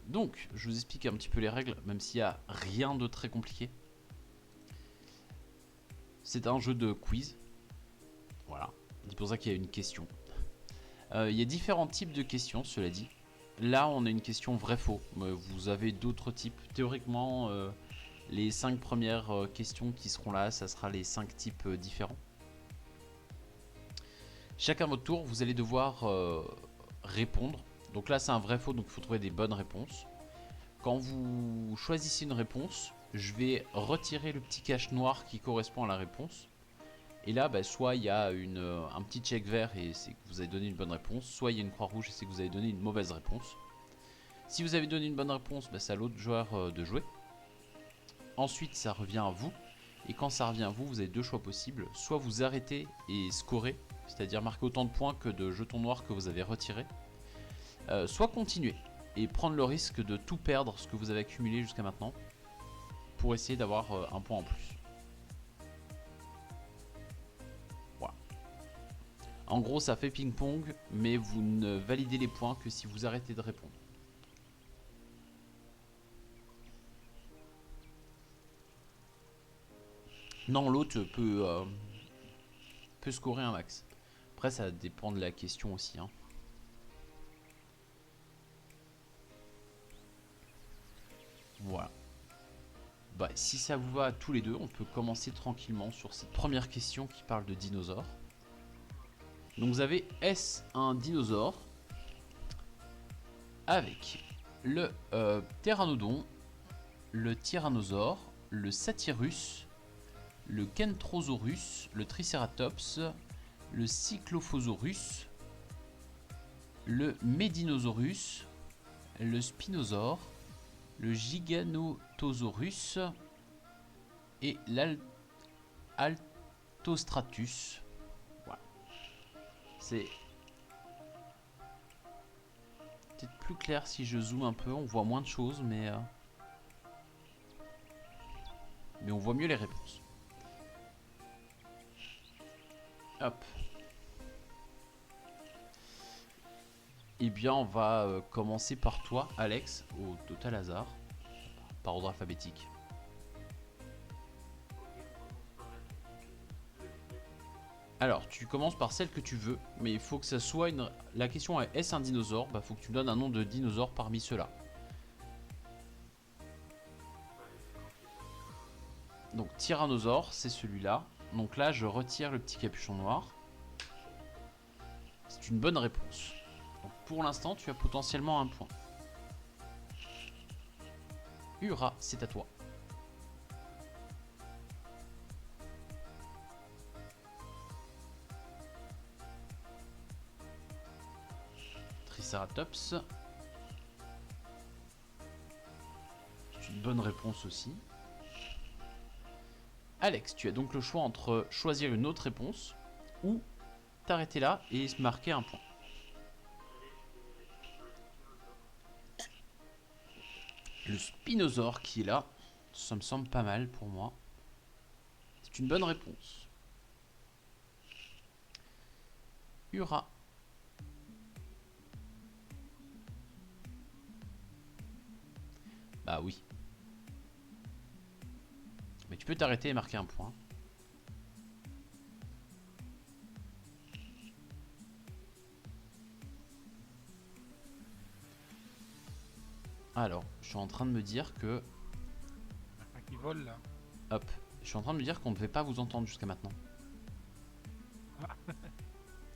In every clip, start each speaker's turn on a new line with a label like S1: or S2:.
S1: Donc, je vous explique un petit peu les règles, même s'il n'y a rien de très compliqué. C'est un jeu de quiz. Voilà, c'est pour ça qu'il y a une question. Il y a différents types de questions, cela dit. Là, on a une question vrai-faux. Vous avez d'autres types. Théoriquement, les 5 premières questions qui seront là, ça sera les 5 types différents. Chacun votre tour, vous allez devoir répondre. Donc là, c'est un vrai-faux, donc il faut trouver des bonnes réponses. Quand vous choisissez une réponse, je vais retirer le petit cache noir qui correspond à la réponse. Et là, soit il y a un petit check vert et c'est que vous avez donné une bonne réponse, soit il y a une croix rouge et c'est que vous avez donné une mauvaise réponse. Si vous avez donné une bonne réponse, c'est à l'autre joueur de jouer. Ensuite, ça revient à vous. Et quand ça revient à vous, vous avez deux choix possibles. Soit vous arrêtez et scorez, c'est-à-dire marquer autant de points que de jetons noirs que vous avez retirés. Soit continuer et prendre le risque de tout perdre ce que vous avez accumulé jusqu'à maintenant pour essayer d'avoir un point en plus. Voilà. En gros, ça fait ping-pong, mais vous ne validez les points que si vous arrêtez de répondre. Non, l'autre peut scorer un max. Après, ça dépend de la question aussi. Hein. Voilà. Si ça vous va à tous les deux, on peut commencer tranquillement sur cette première question qui parle de dinosaures. Donc vous avez est-ce un dinosaure avec le pteranodon, le tyrannosaure, le satyrus, le kentrosaurus, le triceratops, le cyclophosaurus, le médinosaurus, le spinosaure, le giganotosaurus et l'altostratus. Voilà. C'est peut-être plus clair si je zoome un peu, on voit moins de choses, mais on voit mieux les réponses. Hop. Eh bien, on va commencer par toi, Alex, au total hasard, par ordre alphabétique. Alors, tu commences par celle que tu veux, mais il faut que ça soit une... La question est, est-ce un dinosaure ? Faut que tu me donnes un nom de dinosaure parmi ceux-là. Donc, tyrannosaure, c'est celui-là. Donc là, je retire le petit capuchon noir. C'est une bonne réponse. Donc, pour l'instant, tu as potentiellement un point. Ura, c'est à toi. Triceratops. C'est une bonne réponse aussi. Alex, tu as donc le choix entre choisir une autre réponse ou t'arrêter là et se marquer un point. Le spinosaure qui est là, ça me semble pas mal pour moi. C'est une bonne réponse. Ura. Bah oui. Mais tu peux t'arrêter et marquer un point. Alors, je suis en train de me dire que...
S2: Un qui vole là.
S1: Hop. Je suis en train de me dire qu'on ne devait pas vous entendre jusqu'à maintenant.
S2: Ah.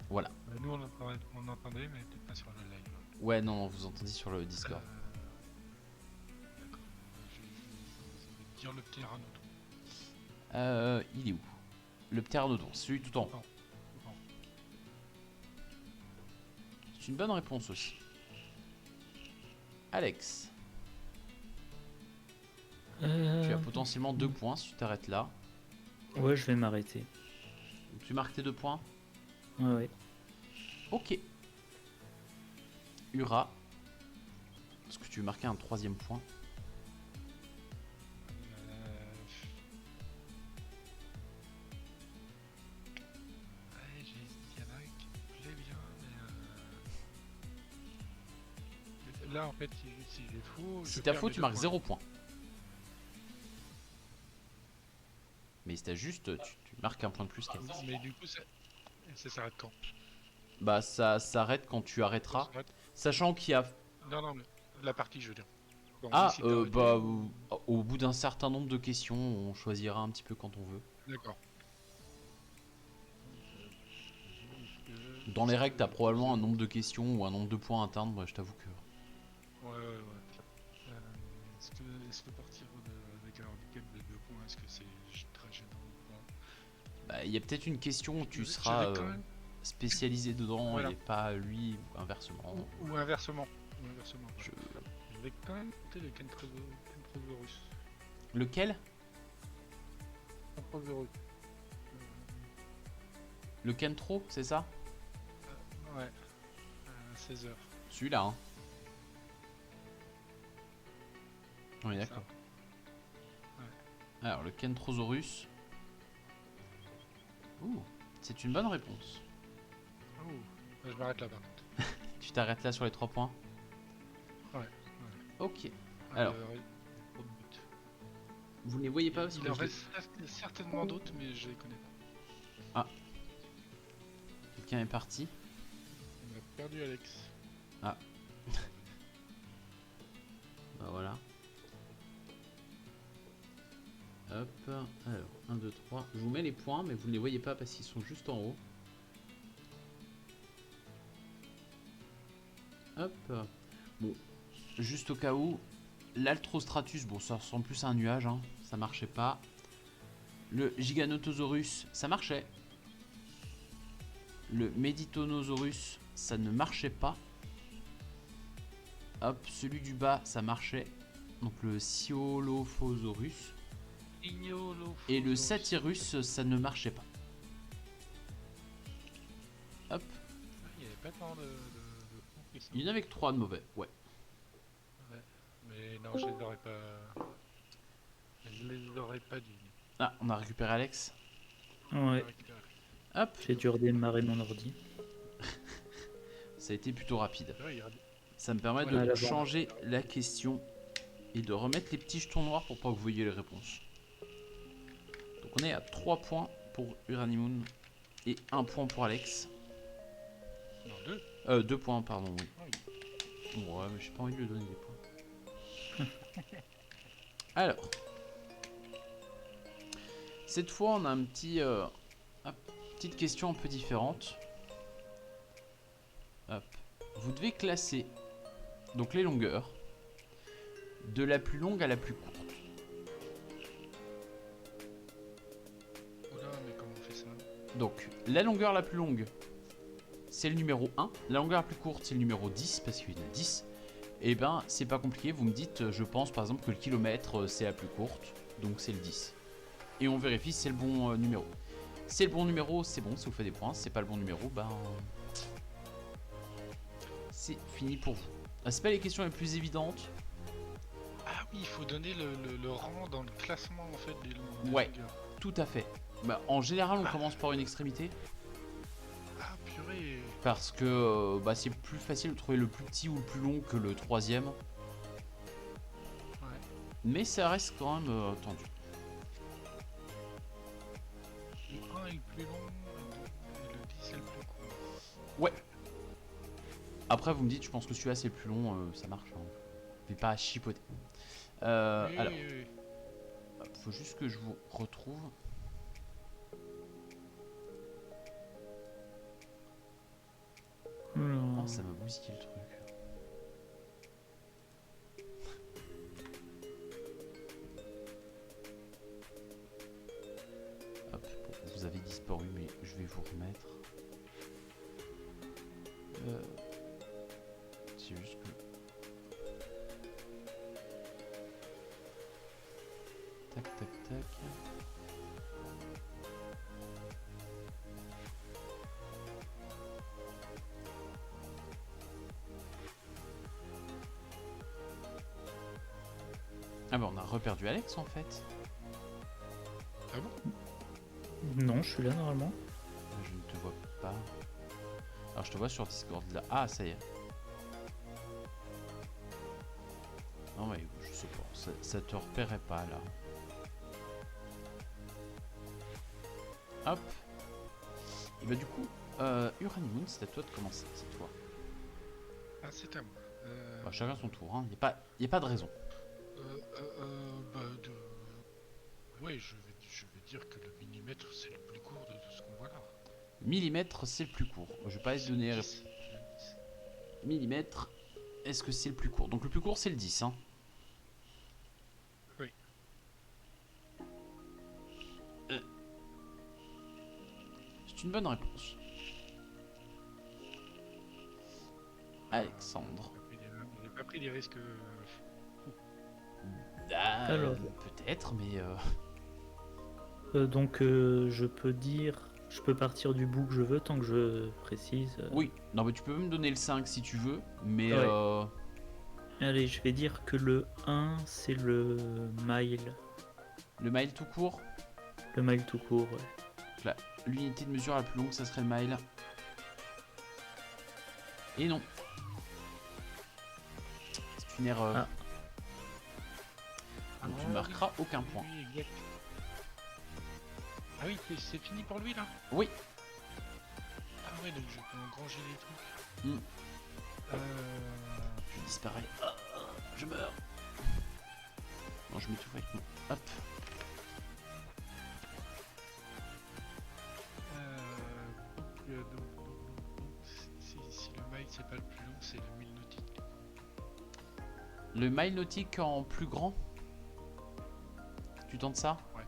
S1: Voilà.
S2: Nous on entendait, mais peut-être pas sur le live.
S1: Ouais, non, vous entendiez sur le Discord.
S2: D'accord. Je vais dire le pteranodon.
S1: Il est où? Le pteranodon, celui tout en haut.
S2: Non.
S1: C'est une bonne réponse aussi. Alex. Tu as potentiellement 2 points si tu t'arrêtes là.
S3: Ouais, je vais m'arrêter.
S1: Tu marques tes 2 points.
S3: Ouais.
S1: Ok. Ura. Est-ce que tu veux marquer un 3e point?
S2: Il y en a un qui me plaît bien, mais là, en fait, si j'ai faux.
S1: Si
S2: je
S1: t'as
S2: perds
S1: faux,
S2: mes
S1: tu
S2: 2
S1: marques
S2: points.
S1: 0 points. Mais si t'as juste, tu marques un point de plus qu'Alex.
S2: Mais du coup, ça s'arrête quand?
S1: Bah ça s'arrête quand tu
S2: Ça
S1: arrêteras.
S2: s'arrête.
S1: Sachant qu'il y a...
S2: Non, non, mais la partie, je veux dire. Quand on
S1: Ah,
S2: décide d'arrêter
S1: bah
S2: ou...
S1: au bout d'un certain nombre de questions, on choisira un petit peu quand on veut.
S2: D'accord.
S1: Dans les règles, t'as probablement un nombre de questions ou un nombre de points à atteindre. Moi, je t'avoue que...
S2: Ouais, ouais, ouais. Est-ce que partir avec un handicap de 2 points, est-ce que c'est très gênant ou pas?
S1: Bah, il y a peut-être une question où tu
S2: Je
S1: seras
S2: vais quand même.
S1: spécialisé dedans
S2: Voilà.
S1: et pas lui, ou inversement.
S2: Ou inversement. Ou inversement.
S1: Je-
S2: Voilà. Je vais quand même tenter le Kentrosaurus.
S1: Lequel?
S2: Kentrosaurus.
S1: Le Kentro, c'est ça?
S2: Ouais. 16 heures.
S1: Celui-là, hein. Oui,
S2: C'est
S1: d'accord. Alors, le Kentrosaurus. Ouh, c'est une bonne réponse.
S2: Oh, je m'arrête là par contre.
S1: Tu t'arrêtes là sur les 3 points?
S2: Ouais.
S1: Ok. Alors.
S2: Trop de buts.
S1: Vous ne les voyez pas parce
S2: Il
S1: que
S2: en
S1: je les-
S2: reste certainement d'autres, mais je les connais pas.
S1: Quelqu'un est parti.
S2: On a perdu Alex.
S1: Bah voilà. Hop. Alors, 1, 2, 3. Je vous mets les points, mais vous ne les voyez pas parce qu'ils sont juste en haut. Hop. Bon, juste au cas où, l'Altrostratus, bon, ça ressemble plus à un nuage, hein, ça marchait pas. Le Giganotosaurus, ça marchait. Le Meditonosaurus, ça ne marchait pas. Hop, celui du bas, ça marchait. Donc le Siolophosaurus. Et le Satyrus, ça ne marchait pas. Hop.
S2: Il n'y avait pas tant de fonds que ça.
S1: Il y en avait que 3 de mauvais, ouais.
S2: Ouais. Mais non, je les aurais pas. Je les aurais pas dit.
S1: Ah, on a récupéré Alex.
S3: Ouais,
S1: Hop,
S3: j'ai dû redémarrer mon ordi.
S1: ça a été plutôt rapide.
S2: Ouais, il y a-
S1: Ça me permet
S2: Ouais,
S1: de
S3: à l'avant.
S1: changer la question et de remettre les petits jetons noirs pour pas que vous voyez les réponses. Donc on est à 3 points pour Uranimoon et 1 point pour Alex.
S2: Non, 2.
S1: 2 points, pardon, oui.
S2: Ah
S1: Ouais, mais j'ai pas envie de lui donner des points. Alors, cette fois on a un petit, petite question un peu différente. Hop. Vous devez classer donc les longueurs de la plus longue à la plus courte.
S2: Oh là, mais comment on fait ça?
S1: Donc la longueur la plus longue, c'est le numéro 1. La longueur la plus courte, c'est le numéro 10 parce qu'il y en a 10. Et ben c'est pas compliqué, vous me dites, je pense par exemple que le kilomètre c'est la plus courte, donc c'est le 10. Et on vérifie si c'est le bon numéro. Si c'est le bon numéro, c'est bon, ça vous fait des points. Si c'est pas le bon numéro, ben c'est fini pour vous. C'est pas les questions les plus évidentes.
S2: Ah oui, il faut donner le rang dans le classement en fait des
S1: Ouais.
S2: longueurs.
S1: Tout à fait. Bah, en général, on commence par une extrémité.
S2: Ah purée.
S1: Parce que bah, c'est plus facile de trouver le plus petit ou le plus long que le troisième.
S2: Ouais.
S1: Mais ça reste quand même tendu.
S2: Le 1 est le plus long et le 10 est le plus court.
S1: Ouais. Après, vous me dites, je pense que celui-là c'est le plus long, ça marche. Hein. Mais pas à chipoter.
S2: Oui,
S1: Alors,
S2: oui, oui.
S1: faut juste que je vous retrouve. Oh, ça m'a bousillé le truc. Hop, bon, vous avez disparu, mais je vais vous remettre. C'est juste que... Tac, tac, tac. Ah bah on a reperdu Alex en fait.
S2: Ah bon?
S3: Non, je suis là normalement.
S1: Je ne te vois pas. Alors je te vois sur Discord là. Ah ça y est. Non mais je sais pas, ça te repérait pas là. Hop. Et bah du coup, Uranimoon, c'est à toi de commencer, c'est toi.
S2: Ah, c'est à moi.
S1: Bah, chacun son tour, hein. Y a pas de raison.
S2: Bah, ouais, je vais dire que le millimètre, c'est le plus court de tout ce qu'on voit là.
S1: Millimètre, c'est le plus court. Je vais pas te donner
S2: 10.
S1: millimètre. Est-ce que c'est le plus court? Donc le plus court, c'est le 10, hein.
S2: Oui.
S1: C'est une bonne réponse. Alexandre.
S2: Il n'a pas pris des risques.
S1: Ah,
S3: Alors.
S1: peut-être, mais
S3: Donc je peux dire, je peux partir du bout que je veux tant que je précise.
S1: oui. Non, mais tu peux me donner le 5 si tu veux, mais
S3: Ouais. Allez, je vais dire que le 1 c'est le mile.
S1: le mile tout court.
S3: Le mile tout court, ouais.
S1: L'unité de mesure la plus longue, ça serait le mile. Et non. C'est une erreur.
S3: Ah.
S1: Donc tu ne marqueras aucun point.
S2: Oui, exact. Ah oui, c'est fini pour lui là?
S1: Oui.
S2: Ah ouais, donc je peux engranger les trucs.
S1: Mm. Je disparais. Je meurs. Non, je m'étouffe avec moi. Hop.
S2: Si le mile c'est pas le plus long, c'est le mille nautique.
S1: Le mile nautique en plus grand. Tu tentes ça?
S2: Ouais.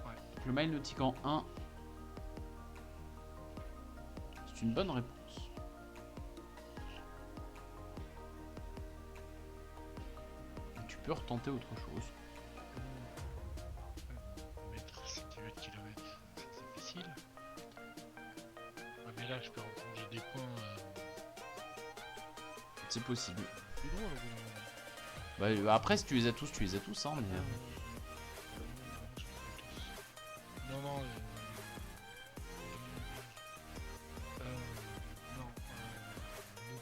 S2: Ouais.
S1: Donc, le mile nautique en 1. C'est une bonne réponse. Tu peux retenter autre chose.
S2: Mètres, centimètres, kilomètres, c'est difficile. Ouais, mais là je peux engranger des points.
S1: C'est possible.
S2: Plus drôle au bout d'un moment.
S1: Bah, après, si tu les as tous, tu les as tous. Hein, mais,
S2: Non, non. Non. Le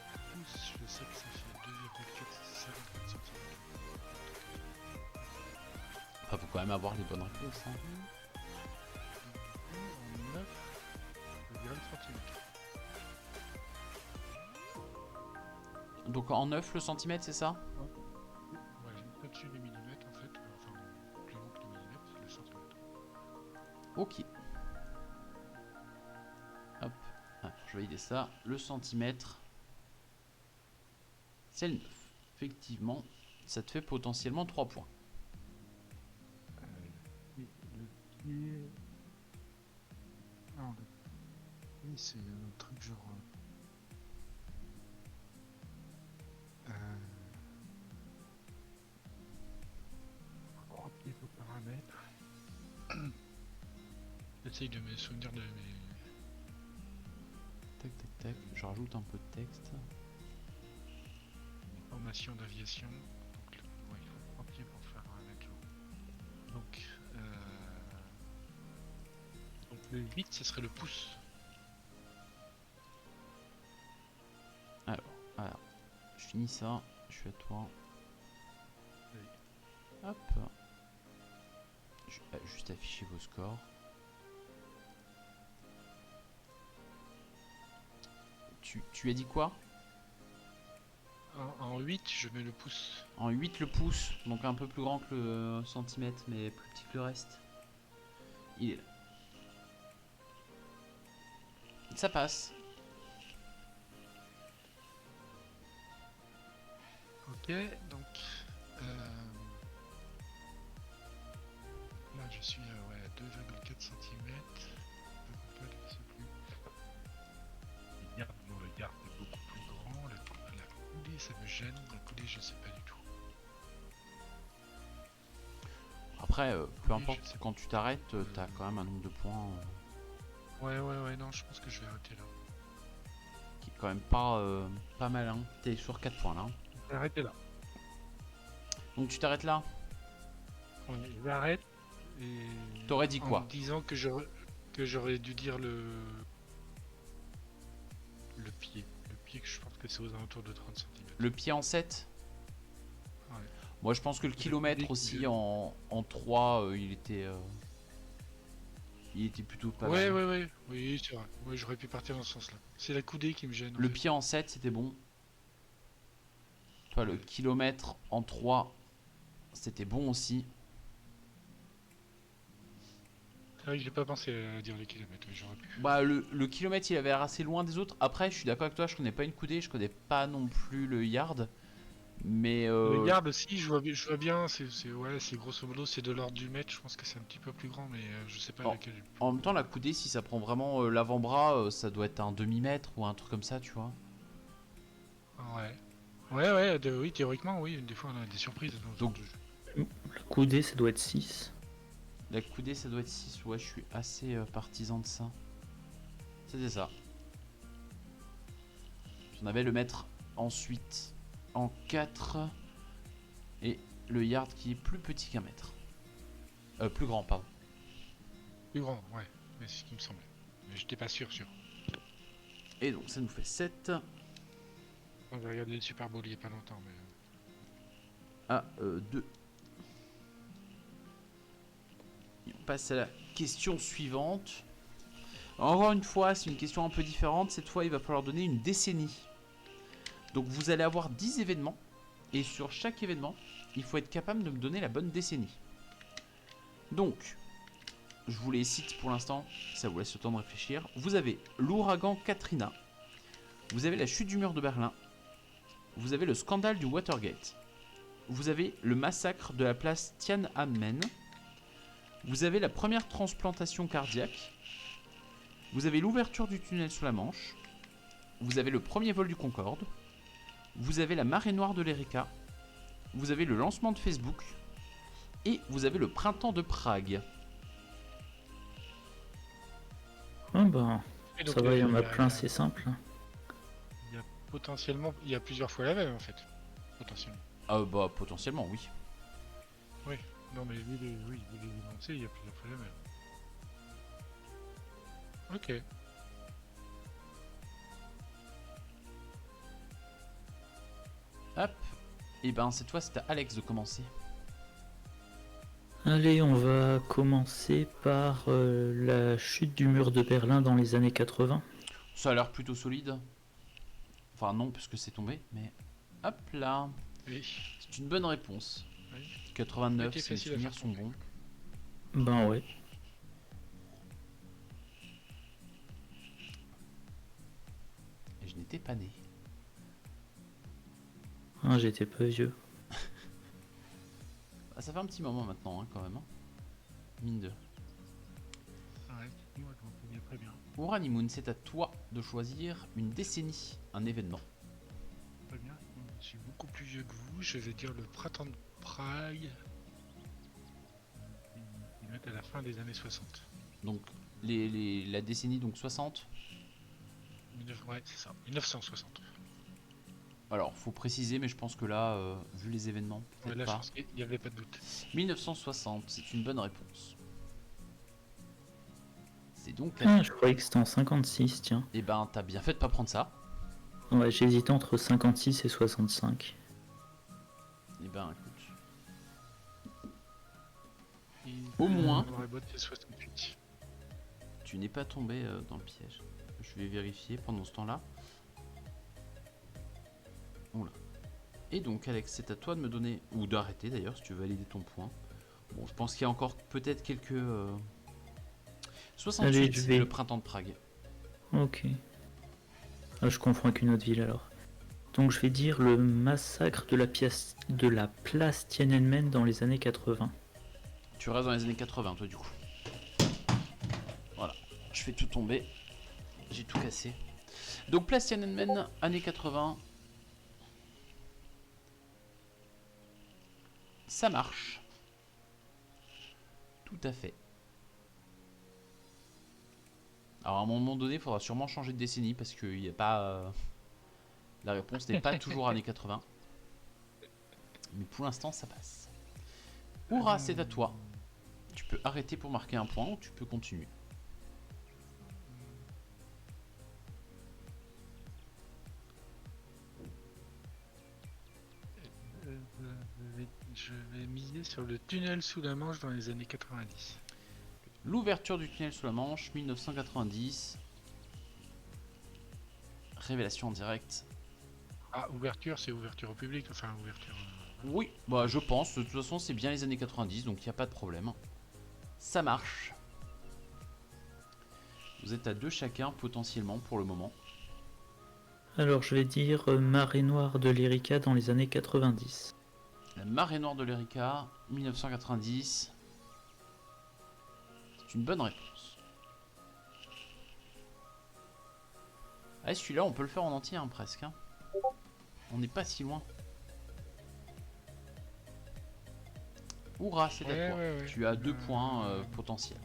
S2: pouce, je sais que ça fait 2,4 cm.
S1: enfin, faut quand même avoir les bonnes réponses. Hein.
S2: En 9, je dirais le centimètre.
S1: Donc en 9 le centimètre, c'est ça?
S2: Ouais, juste au-dessus du millimètre en fait. Enfin, plus long que le millimètre, c'est le centimètre.
S1: Ok. Hop. Ah, je vais valider ça. Le centimètre, c'est le 9. Effectivement, ça te fait potentiellement 3 points.
S2: Le pied. Non, le pied, c'est un truc genre. 3 pieds au paramètre. J'essaye de me souvenir de mes.
S1: Tac, tac, tac. Je rajoute un peu de texte.
S2: Formation d'aviation. Donc, ouais, il faut 3 pieds pour faire 1 mètre. Donc le 8, ce serait le pouce.
S1: Alors, je finis ça. Je suis à toi.
S2: Oui.
S1: Hop. Je vais juste afficher vos scores. Tu as dit quoi?
S2: En 8, je mets le pouce.
S1: En 8 le pouce, donc un peu plus grand que le centimètre, mais plus petit que le reste. Il est là. Ça passe.
S2: Ok, donc là je suis à 2,4 cm. Le garde est beaucoup plus grand. La coulée ça me gêne. La coulée je sais pas du tout.
S1: Après, peu
S2: Oui,
S1: importe,
S2: je sais.
S1: quand tu t'arrêtes, t'as quand même un nombre de points
S2: Ouais, non, je pense que je vais arrêter là.
S1: qui est quand même pas malin. T'es sur 4 points là.
S2: Je vais arrêter là.
S1: Donc tu t'arrêtes là.
S2: Ouais, je vais arrêter. Et
S1: T'aurais dit quoi?
S2: en me disant que j'aurais dû dire le pied. Le pied que je pense que c'est aux alentours de 30 cm.
S1: Le pied en 7?
S2: Ouais.
S1: Moi je pense que le kilomètre aussi en 3, il était plutôt pas
S2: Ouais,
S1: mal.
S2: ouais, ouais. Oui, c'est vrai. Ouais, j'aurais pu partir dans ce sens-là. C'est la coudée qui me gêne en
S1: Le
S2: fait.
S1: pied en 7 c'était bon. Toi, le
S2: Ouais.
S1: kilomètre en 3 c'était bon aussi.
S2: C'est vrai que j'ai pas pensé à dire les kilomètres, ouais, j'aurais pu.
S1: Bah le kilomètre il avait l'air assez loin des autres. Après je suis d'accord avec toi, je connais pas une coudée, je connais pas non plus le yard. Mais
S2: Le yard aussi, je vois bien, ouais, c'est grosso modo, c'est de l'ordre du mètre, je pense que c'est un petit peu plus grand, mais je sais pas
S1: en,
S2: lequel est le plus
S1: en
S2: grand.
S1: même temps la coudée si ça prend vraiment l'avant-bras, ça doit être un demi-mètre ou un truc comme ça tu vois.
S2: Ouais. Ouais, ouais, oui, théoriquement, oui, des fois on a des surprises dans ce genre
S1: Donc
S2: de jeu.
S3: Le coudé, ça doit être 6.
S1: la coudée ça doit être 6, ouais je suis assez partisan de ça. C'était ça. J'en avais le mètre ensuite en 4 et le yard qui est plus petit qu'un mètre. Plus grand pardon.
S2: Plus grand, ouais, mais c'est ce qui me semblait. Mais j'étais pas sûr.
S1: Et donc ça nous fait 7
S2: On va regarder le Super Bowl il y a pas longtemps, mais...
S1: à 2. Et on passe à la question suivante. Encore une fois, c'est une question un peu différente. Cette fois, il va falloir donner une décennie. Donc vous allez avoir 10 événements. Et sur chaque événement, il faut être capable de me donner la bonne décennie. Donc, je vous les cite pour l'instant. Ça vous laisse le temps de réfléchir. Vous avez l'ouragan Katrina. Vous avez la chute du mur de Berlin. Vous avez le scandale du Watergate. Vous avez le massacre de la place Tiananmen. Vous avez la première transplantation cardiaque. Vous avez l'ouverture du tunnel sous la Manche. Vous avez le premier vol du Concorde. Vous avez la marée noire de l'Erika. Vous avez le lancement de Facebook. Et vous avez le printemps de Prague.
S3: Ah bah,
S2: Et
S3: ça
S2: donc,
S3: va, il y en a plein, c'est simple.
S2: il y a potentiellement, il y a plusieurs fois la même en fait. Potentiellement.
S1: Bah potentiellement oui.
S2: Oui, non mais oui, vu les énoncés, il y a plusieurs fois la même. Ok.
S1: Hop. Et ben cette fois c'est à Alex de commencer.
S3: Allez, on va commencer par la chute du mur de Berlin dans les années 80.
S1: Ça a l'air plutôt solide. Enfin non puisque c'est tombé. Mais hop là.
S2: Oui.
S1: C'est une bonne réponse.
S2: Oui.
S1: 89
S2: C'était
S1: si mes
S2: facile à
S1: souvenirs
S2: faire
S1: sont
S2: tomber.
S1: bons.
S3: Ben ouais.
S1: Et je n'étais pas né.
S3: Ah, j'étais pas vieux.
S1: Ah, ça fait un petit moment maintenant quand même. Mine de.
S2: Ouais, moi je m'en souviens très bien.
S1: Ouranimoun, c'est à toi de choisir une décennie, un événement.
S2: Très bien. Je suis beaucoup plus vieux que vous. Je vais dire le printemps de Prague. Il va être à la fin des années 60.
S1: Donc la décennie donc 60.
S2: Ouais, c'est ça. 1960.
S1: Alors faut préciser mais je pense que là, vu les événements,
S2: Ouais,
S1: peut-être
S2: là, je
S1: pas.
S2: pense qu'il n'y avait pas de doute.
S1: 1960, c'est une bonne réponse. C'est donc...
S3: Ah, je croyais que c'était en 56, tiens.
S1: Eh ben t'as bien fait de pas prendre ça.
S3: Ouais, j'hésitais entre 56 et 65.
S1: Eh ben écoute,
S2: Et
S1: au moins,
S2: dans la boîte, c'est 68.
S1: tu n'es pas tombé dans le piège. Je vais vérifier pendant ce temps-là. Oula. Et donc Alex, c'est à toi de me donner, ou d'arrêter d'ailleurs si tu veux valider ton point. Bon, je pense qu'il y a encore peut-être quelques... 68,
S3: Allez, je vais.
S1: le printemps de Prague.
S3: Ok. Ah, je confonds avec une autre ville alors. Donc je vais dire le massacre de la place Tiananmen dans les années 80.
S1: Tu restes dans les années 80 toi du coup. Voilà, je fais tout tomber. J'ai tout cassé. Donc place Tiananmen, années 80. Ça marche. Tout à fait. Alors à un moment donné, il faudra sûrement changer de décennie parce que il y a pas... la réponse n'est pas toujours années 80. Mais pour l'instant, ça passe. Oura, c'est à toi. Tu peux arrêter pour marquer un point ou tu peux continuer.
S2: Je vais miser sur le tunnel sous la Manche dans les années 90.
S1: L'ouverture du tunnel sous la Manche, 1990. Révélation en direct.
S2: Ah, ouverture, c'est ouverture au public, enfin ouverture.
S1: Oui, bah je pense. De toute façon, c'est bien les années 90, donc il n'y a pas de problème. Ça marche. Vous êtes à 2 chacun potentiellement pour le moment.
S3: Alors je vais dire Marée Noire de l'Erika dans les années 90.
S1: La marée noire de l'Erika, 1990. C'est une bonne réponse. Ah, celui-là, on peut le faire en entier, hein, presque. Hein. On n'est pas si loin. Hourra, c'est à toi.
S2: Ouais.
S1: Tu as 2 points potentiels.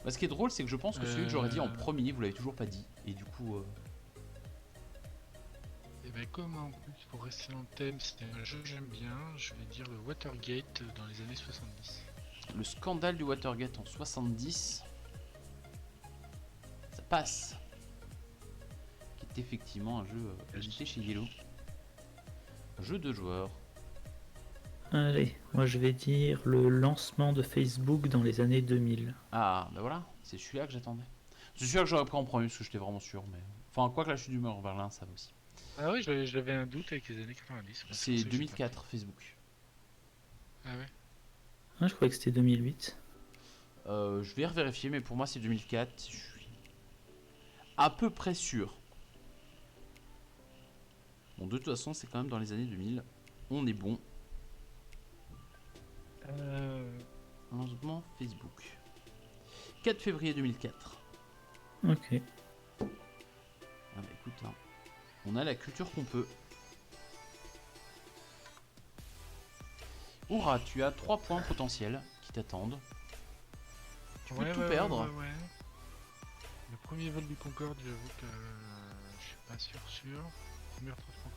S1: Bah, ce qui est drôle, c'est que je pense que celui que j'aurais dit en premier, vous l'avez toujours pas dit. Et du coup...
S2: Et ben comme en plus, pour rester dans le thème, c'était un jeu que j'aime bien, je vais dire le Watergate dans les années 70.
S1: Le scandale du Watergate en 70. Ça passe. Qui est effectivement un jeu édité chez Yellow. Jeu de joueurs.
S3: Allez, moi je vais dire le lancement de Facebook dans les années 2000.
S1: Ah, bah voilà, c'est celui-là que j'attendais. C'est celui-là que j'aurais pris en premier parce que j'étais vraiment sûr. Mais... Enfin, quoi que la chute du mur en Berlin, ça va aussi.
S2: Ah oui, j'avais un doute avec les années 90.
S1: C'est 2004, Facebook.
S2: Ah ouais.
S3: Ah, je croyais que c'était 2008.
S1: Je vais vérifier, mais pour moi c'est 2004. Je suis à peu près sûr. Bon, de toute façon, c'est quand même dans les années 2000. On est bon. Lancement Facebook. 4 février 2004.
S3: Ok.
S1: Ah bah écoute, hein, on a la culture qu'on peut. Hourra, tu as 3 points potentiels qui t'attendent. Tu peux tout perdre.
S2: Ouais. Le premier vol du Concorde, j'avoue que je suis pas sûr. Premier transport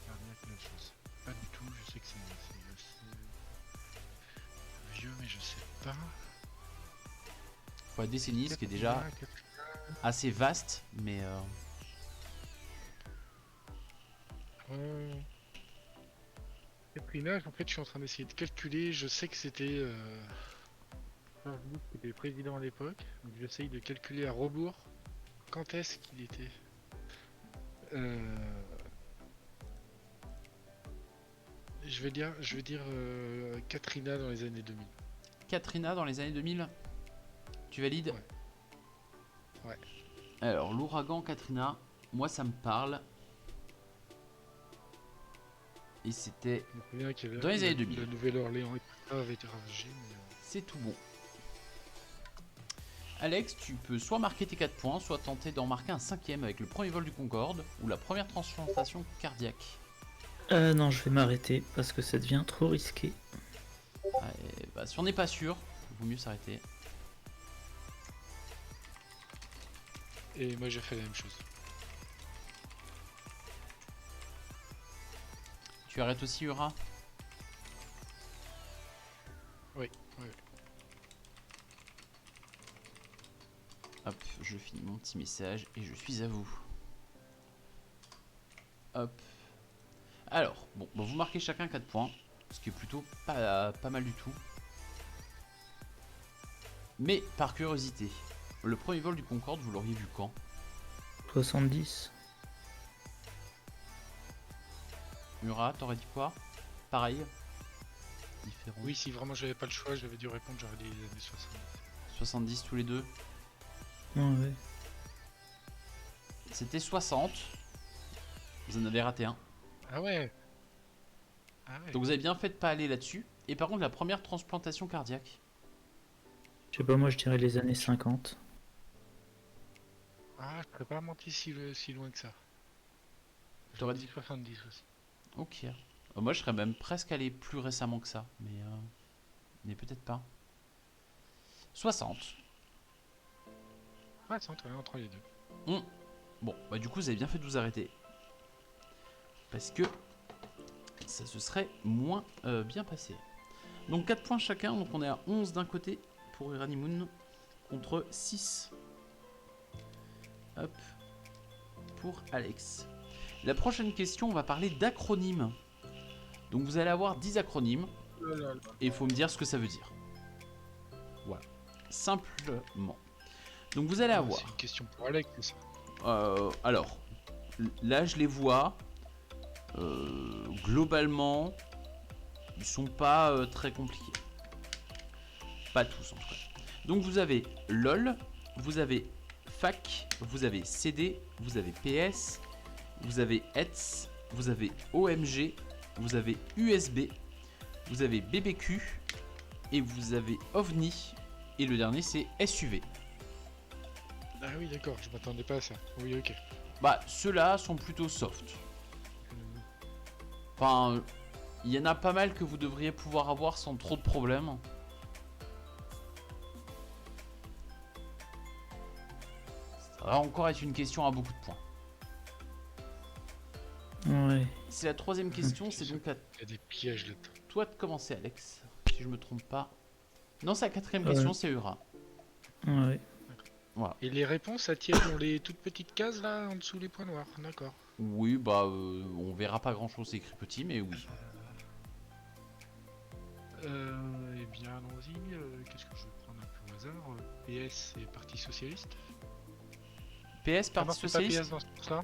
S2: cardiaque, la chose. Pas du tout, je sais que c'est vieux, mais je sais pas.
S1: Pour la décennie, ce qui est déjà assez vaste, mais
S2: Katrina, en fait, je suis en train d'essayer de calculer. Je sais que c'était George Bush qui était président à l'époque, donc j'essaye de calculer à rebours quand est-ce qu'il était. Je vais dire Katrina dans les années 2000.
S1: Katrina dans les années 2000. Tu valides?
S2: Ouais.
S1: Alors, l'ouragan Katrina, moi ça me parle. Et c'était dans les années 2000.
S2: La Nouvelle-Orléans avait été ravagée.
S1: C'est tout bon. Alex, tu peux soit marquer tes 4 points, soit tenter d'en marquer un 5ème avec le premier vol du Concorde ou la première transplantation cardiaque.
S3: Non, je vais m'arrêter parce que ça devient trop risqué.
S1: Bah, si on n'est pas sûr, il vaut mieux s'arrêter.
S2: Et moi j'ai fait la même chose.
S1: Tu arrêtes aussi, Ura?
S2: Oui.
S1: Hop, je finis mon petit message et je suis à vous. Hop. Alors, bon, vous marquez chacun 4 points, ce qui est plutôt pas mal du tout. Mais par curiosité, le premier vol du Concorde, vous l'auriez vu quand?
S3: 70.
S1: Murat, t'aurais dit quoi? Pareil? Différent.
S2: Oui, si vraiment j'avais pas le choix, j'avais dû répondre, j'aurais dit les années 70.
S1: 70 tous les deux.
S3: Ouais.
S1: C'était 60. Vous en avez raté un.
S2: Ah ouais.
S1: Donc vous avez bien fait de pas aller là-dessus. Et par contre, la première transplantation cardiaque.
S3: Je sais pas, moi je dirais les années 50.
S2: Ah, je pourrais pas menti si loin que ça.
S1: T'aurais
S2: J'aurais
S1: dit
S2: dit 70 aussi.
S1: Ok. Moi, je serais même presque allé plus récemment que ça. Mais peut-être pas. 60.
S2: Ouais, c'est entre les deux.
S1: Bon, bah du coup, vous avez bien fait de vous arrêter. Parce que ça se serait moins bien passé. Donc 4 points chacun. Donc on est à 11 d'un côté pour Iranimoun. Contre 6. Hop. Pour Alex. La prochaine question, on va parler d'acronymes. Donc vous allez avoir 10 acronymes
S2: Oh là là.
S1: et il faut me dire ce que ça veut dire. Voilà, simplement. Donc vous allez
S2: Ah,
S1: avoir...
S2: c'est une question pour Alex, c'est ça.
S1: alors, là je les vois. Globalement, ils sont pas très compliqués. Pas tous en tout cas. Donc vous avez LOL, vous avez FAC, vous avez CD, vous avez PS, vous avez ETS, vous avez OMG, vous avez USB, vous avez BBQ et vous avez OVNI. Et le dernier c'est SUV.
S2: Ah oui, d'accord, je m'attendais pas à ça. Oui, ok.
S1: Bah ceux-là sont plutôt soft. Enfin, il y en a pas mal que vous devriez pouvoir avoir sans trop de problèmes. Ça va encore être une question à beaucoup de points.
S3: Ouais.
S1: C'est la troisième question, c'est donc à
S2: Il y a des pièges là-dedans.
S1: toi de commencer, Alex, si je me trompe pas. Non, c'est la quatrième
S3: Ouais.
S1: question, c'est Ura.
S3: Ouais.
S1: Voilà.
S2: Et les réponses, ça tient dans les toutes petites cases là, en dessous les points noirs, d'accord.
S1: Oui, bah, on verra pas grand chose, c'est écrit petit, mais oui.
S2: Eh bien, allons-y. Qu'est-ce que je vais prendre un peu au hasard? PS, c'est Parti Socialiste.
S1: PS,
S2: Ah non,
S1: Parti
S2: c'est pas
S1: Socialiste.
S2: PS dans ce sens-là.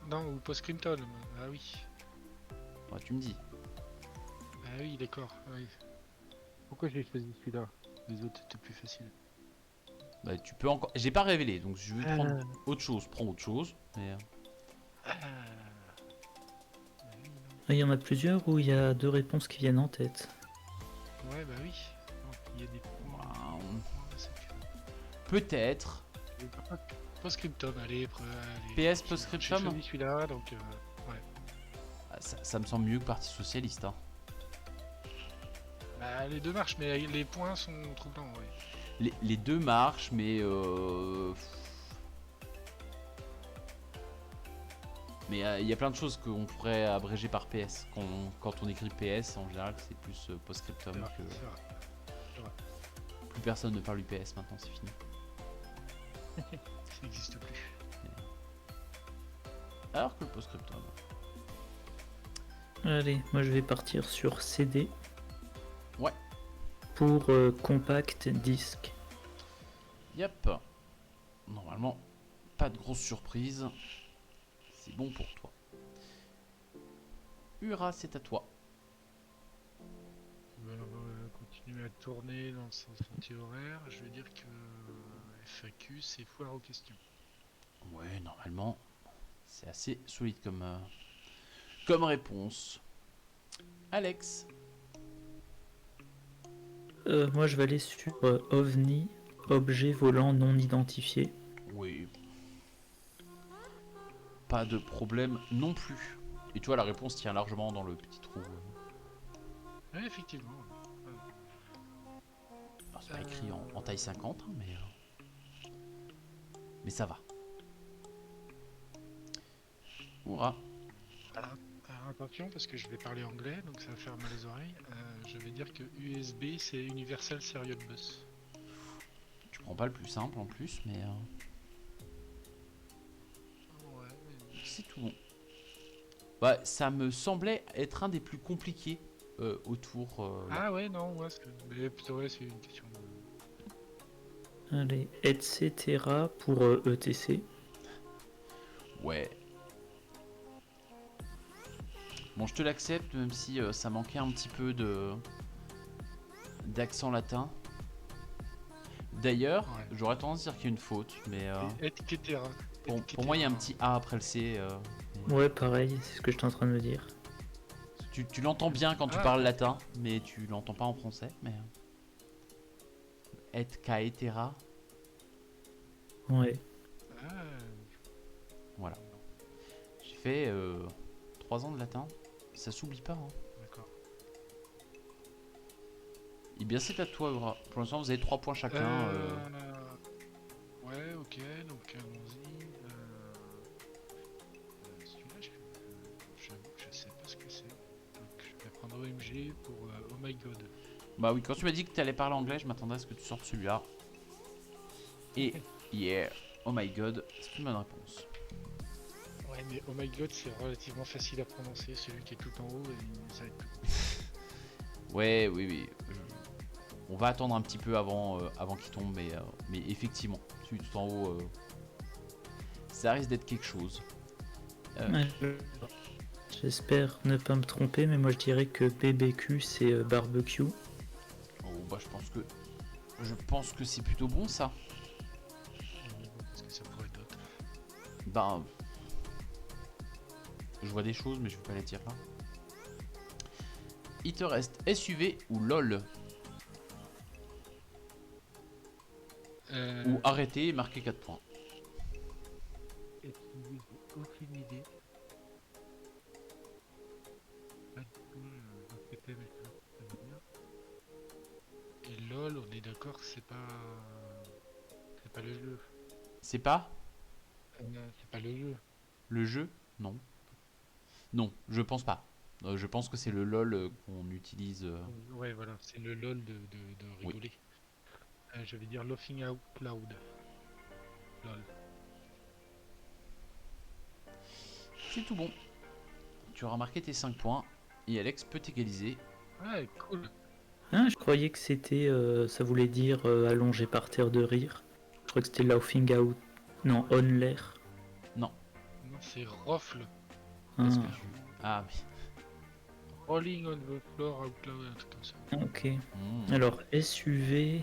S2: Non, ou Post-Crimton. Ah oui.
S1: Ouais, tu me dis.
S2: Ah oui, d'accord. Oui. Pourquoi j'ai choisi celui-là? Les autres étaient plus faciles.
S1: Bah, tu peux encore. J'ai pas révélé, donc si je vais prendre autre chose, prends autre chose. Mais
S2: Ah oui, non.
S3: Il y en a plusieurs où il y a deux réponses qui viennent en tête.
S2: Ouais, bah oui. Donc, il y a des points. C'est que-
S1: peut-être.
S2: Post-Scriptum, allez, allez.
S1: PS
S2: J'ai
S1: Post-Scriptum.
S2: choisi celui-là, donc ouais.
S1: Ah, ça me semble mieux que Parti Socialiste. Hein.
S2: Bah, les deux marchent, mais les points sont troublants, ouais.
S1: Les deux marchent, mais mais il y a plein de choses qu'on pourrait abréger par PS. Quand on écrit PS, en général, c'est plus post-scriptum
S2: C'est vrai,
S1: que
S2: c'est vrai.
S1: plus personne ne parle UPS maintenant, c'est fini.
S2: Ça n'existe plus.
S1: Alors que le post-scriptum.
S3: Allez, moi je vais partir sur CD.
S1: Ouais.
S3: Pour compact disque.
S1: Yep. Normalement, pas de grosse surprise. C'est bon pour toi. Ura, c'est à toi.
S2: On va continuer à tourner dans le sens anti-horaire. Je vais dire que FAQ, c'est foire aux questions.
S1: Ouais, normalement, c'est assez solide comme réponse. Alex.
S3: Moi je vais aller sur OVNI, objet volant non identifié.
S1: Oui. Pas de problème non plus. Et tu vois, la réponse tient largement dans le petit trou.
S2: Ouais, effectivement.
S1: Alors, c'est pas écrit en taille 50, hein, mais ça va. Oura.
S2: Alors, attention, parce que je vais parler anglais, donc ça va faire mal aux oreilles. Je vais dire que USB, c'est Universal Serial Bus.
S1: Tu prends pas le plus simple en plus, mais
S2: Ouais,
S1: c'est tout bon. Bah, ça me semblait être un des plus compliqués autour. Là.
S2: ah ouais, non, ouais, mais plutôt, ouais, c'est une question de...
S3: Allez, etc. pour ETC.
S1: Ouais. Bon, je te l'accepte, même si ça manquait un petit peu d'accent latin. D'ailleurs,
S2: Ouais.
S1: j'aurais tendance à dire qu'il y a une faute, mais
S2: Etc.
S1: pour moi, il y a un petit A après le C.
S3: Ouais, pareil, c'est ce que j'étais en train de me dire.
S1: Tu l'entends bien quand tu
S2: Ah.
S1: parles latin, mais tu l'entends pas en français. Mais et caetera,
S3: Ouais.
S2: Ah,
S1: voilà. J'ai fait 3 ans de latin, ça s'oublie pas. Hein.
S2: d'accord.
S1: Et bien, c'est à toi, Ura. Pour l'instant, vous avez 3 points chacun.
S2: Ouais, ok, donc allons-y. Celui-là, j'avoue que je sais pas ce que c'est. Donc je vais prendre OMG pour Oh My God.
S1: Bah oui, quand tu m'as dit que tu allais parler anglais, je m'attendais à ce que tu sortes celui-là. Et yeah, oh my god, c'est une bonne réponse.
S2: Ouais, mais Oh My God, c'est relativement facile à prononcer, celui qui est tout en haut, et ça va être
S1: Ouais, oui, oui. On va attendre un petit peu avant qu'il tombe, mais effectivement, celui tout en haut, ça risque d'être quelque chose.
S3: Ouais, j'espère ne pas me tromper, mais moi je dirais que BBQ c'est barbecue.
S1: Oh, bah, je pense que c'est plutôt bon ça.
S2: parce que ça pourrait être d'autres.
S1: Ben, je vois des choses, mais je vais pas les dire là. Il te reste SUV ou LOL. Ou arrêter et marquer 4 points.
S2: J'ai aucune idée. Pas du tout ce que t'aimes et ce que ça veut dire. Et LOL, on est d'accord que c'est pas. C'est pas le jeu.
S1: C'est pas
S2: C'est pas le jeu.
S1: le jeu? Non. Non, je pense pas. Je pense que c'est le LOL qu'on utilise.
S2: Ouais, voilà, c'est le LOL de
S1: Oui.
S2: rigoler. Je vais dire Laughing Out Loud. LOL.
S1: C'est tout bon. Tu auras marqué tes 5 points. Et Alex peut t'égaliser.
S2: Ouais, cool.
S3: Ah, je croyais que c'était, ça voulait dire allongé par terre de rire. Je crois que c'était laughing out. Non, on l'air.
S1: Non.
S2: Non, c'est Rofle.
S1: Est-ce
S3: Ah,
S1: que tu. Ah, oui.
S2: Rolling on the floor out loud, un truc comme ça.
S3: ok.
S1: Hmm.
S3: Alors SUV,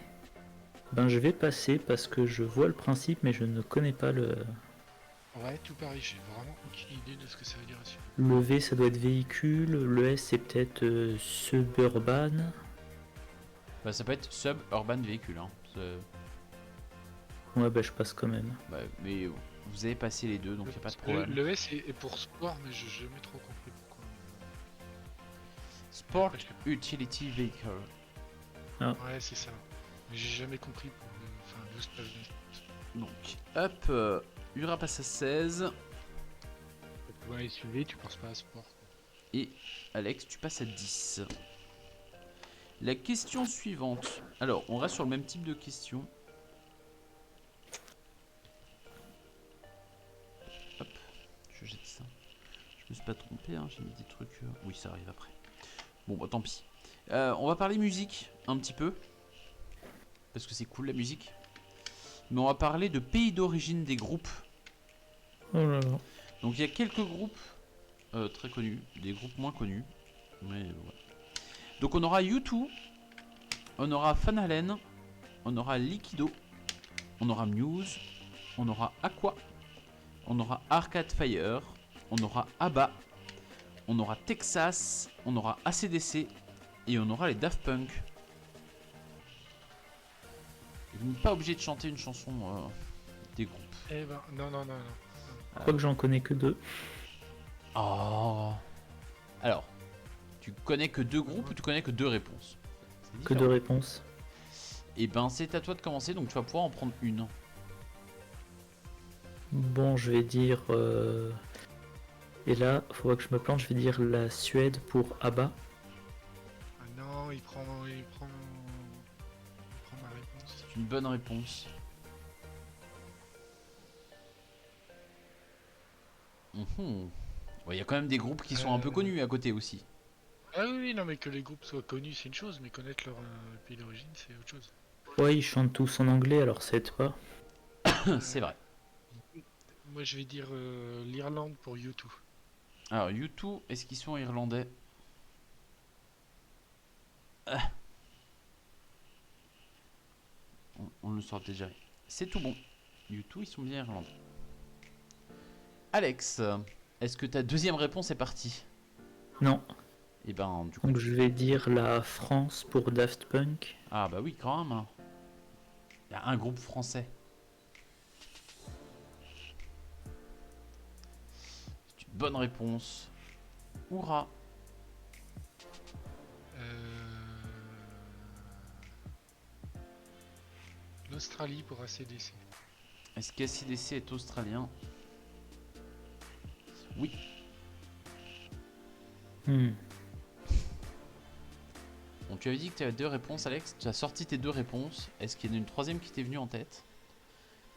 S3: ben je vais passer parce que je vois le principe, mais je ne connais pas le.
S2: Ouais, tout pareil, j'ai vraiment aucune idée de ce que ça veut dire ici.
S3: Le V, ça doit être véhicule. Le S, c'est peut-être suburban.
S1: Bah, ça peut être suburban véhicule. Hein.
S3: Ouais, bah je passe quand même.
S1: Bah, mais vous avez passé les deux, donc il n'y a pas de
S2: Le,
S1: problème.
S2: le S est pour sport, mais j'ai jamais trop compris pourquoi.
S1: Sport
S2: Après, je
S1: Utility Vehicle.
S2: Ouais, c'est ça. Mais j'ai jamais compris enfin, d'où ça venait.
S1: Donc, hop, Ura passe à 16.
S2: Ouais, SUV, tu penses pas à sport.
S1: Et Alex, tu passes à 10. La question suivante. Alors, on reste sur le même type de question. Hop, je jette ça. Je me suis pas trompé, hein, j'ai mis des trucs. Oui, ça arrive après. Bon, bah tant pis. On va parler musique un petit peu. Parce que c'est cool la musique. Mais on va parler de pays d'origine des groupes.
S3: Oh là là.
S1: Donc il y a quelques groupes très connus, des groupes moins connus. Mais ouais. Donc on aura U2, on aura Van Halen, on aura Liquido, on aura Muse, on aura Aqua, on aura Arcade Fire, on aura ABBA, on aura Texas, on aura AC/DC et on aura les Daft Punk. Vous n'êtes pas obligé de chanter une chanson des groupes.
S2: Eh ben, non, non, non, non.
S3: Je crois que j'en connais que deux.
S1: Oh. Alors, tu connais que deux groupes ou tu connais que deux réponses?
S3: Que deux réponses.
S1: Et ben c'est à toi de commencer, donc tu vas pouvoir en prendre une.
S3: Bon, je vais dire. Et là, faut pas que je me plante, je vais dire la Suède pour ABBA.
S2: Ah non, il prend ma réponse.
S1: C'est une bonne réponse. Mhm. Ouais, il y a quand même des groupes qui sont un peu connus à côté aussi.
S2: Ah oui, oui, non, mais que les groupes soient connus, c'est une chose, mais connaître leur pays d'origine, c'est autre chose.
S3: Ouais, ils chantent tous en anglais, alors ça aide pas.
S1: C'est vrai.
S2: Moi, je vais dire l'Irlande pour U2.
S1: Alors, U2, est-ce qu'ils sont irlandais? On le sort déjà. C'est tout bon. U2, ils sont bien irlandais. Alex, est-ce que ta deuxième réponse est partie?
S3: Non.
S1: Et ben, du coup.
S3: Donc je vais dire la France pour Daft Punk.
S1: Ah, bah oui, quand même. Il y a un groupe français. C'est une bonne réponse. Hourra.
S2: L'Australie pour ACDC.
S1: Est-ce qu'ACDC est australien? Oui.
S3: Hmm.
S1: Bon, tu avais dit que tu avais deux réponses, Alex. Tu as sorti tes deux réponses. Est-ce qu'il y en a une troisième qui t'est venue en tête?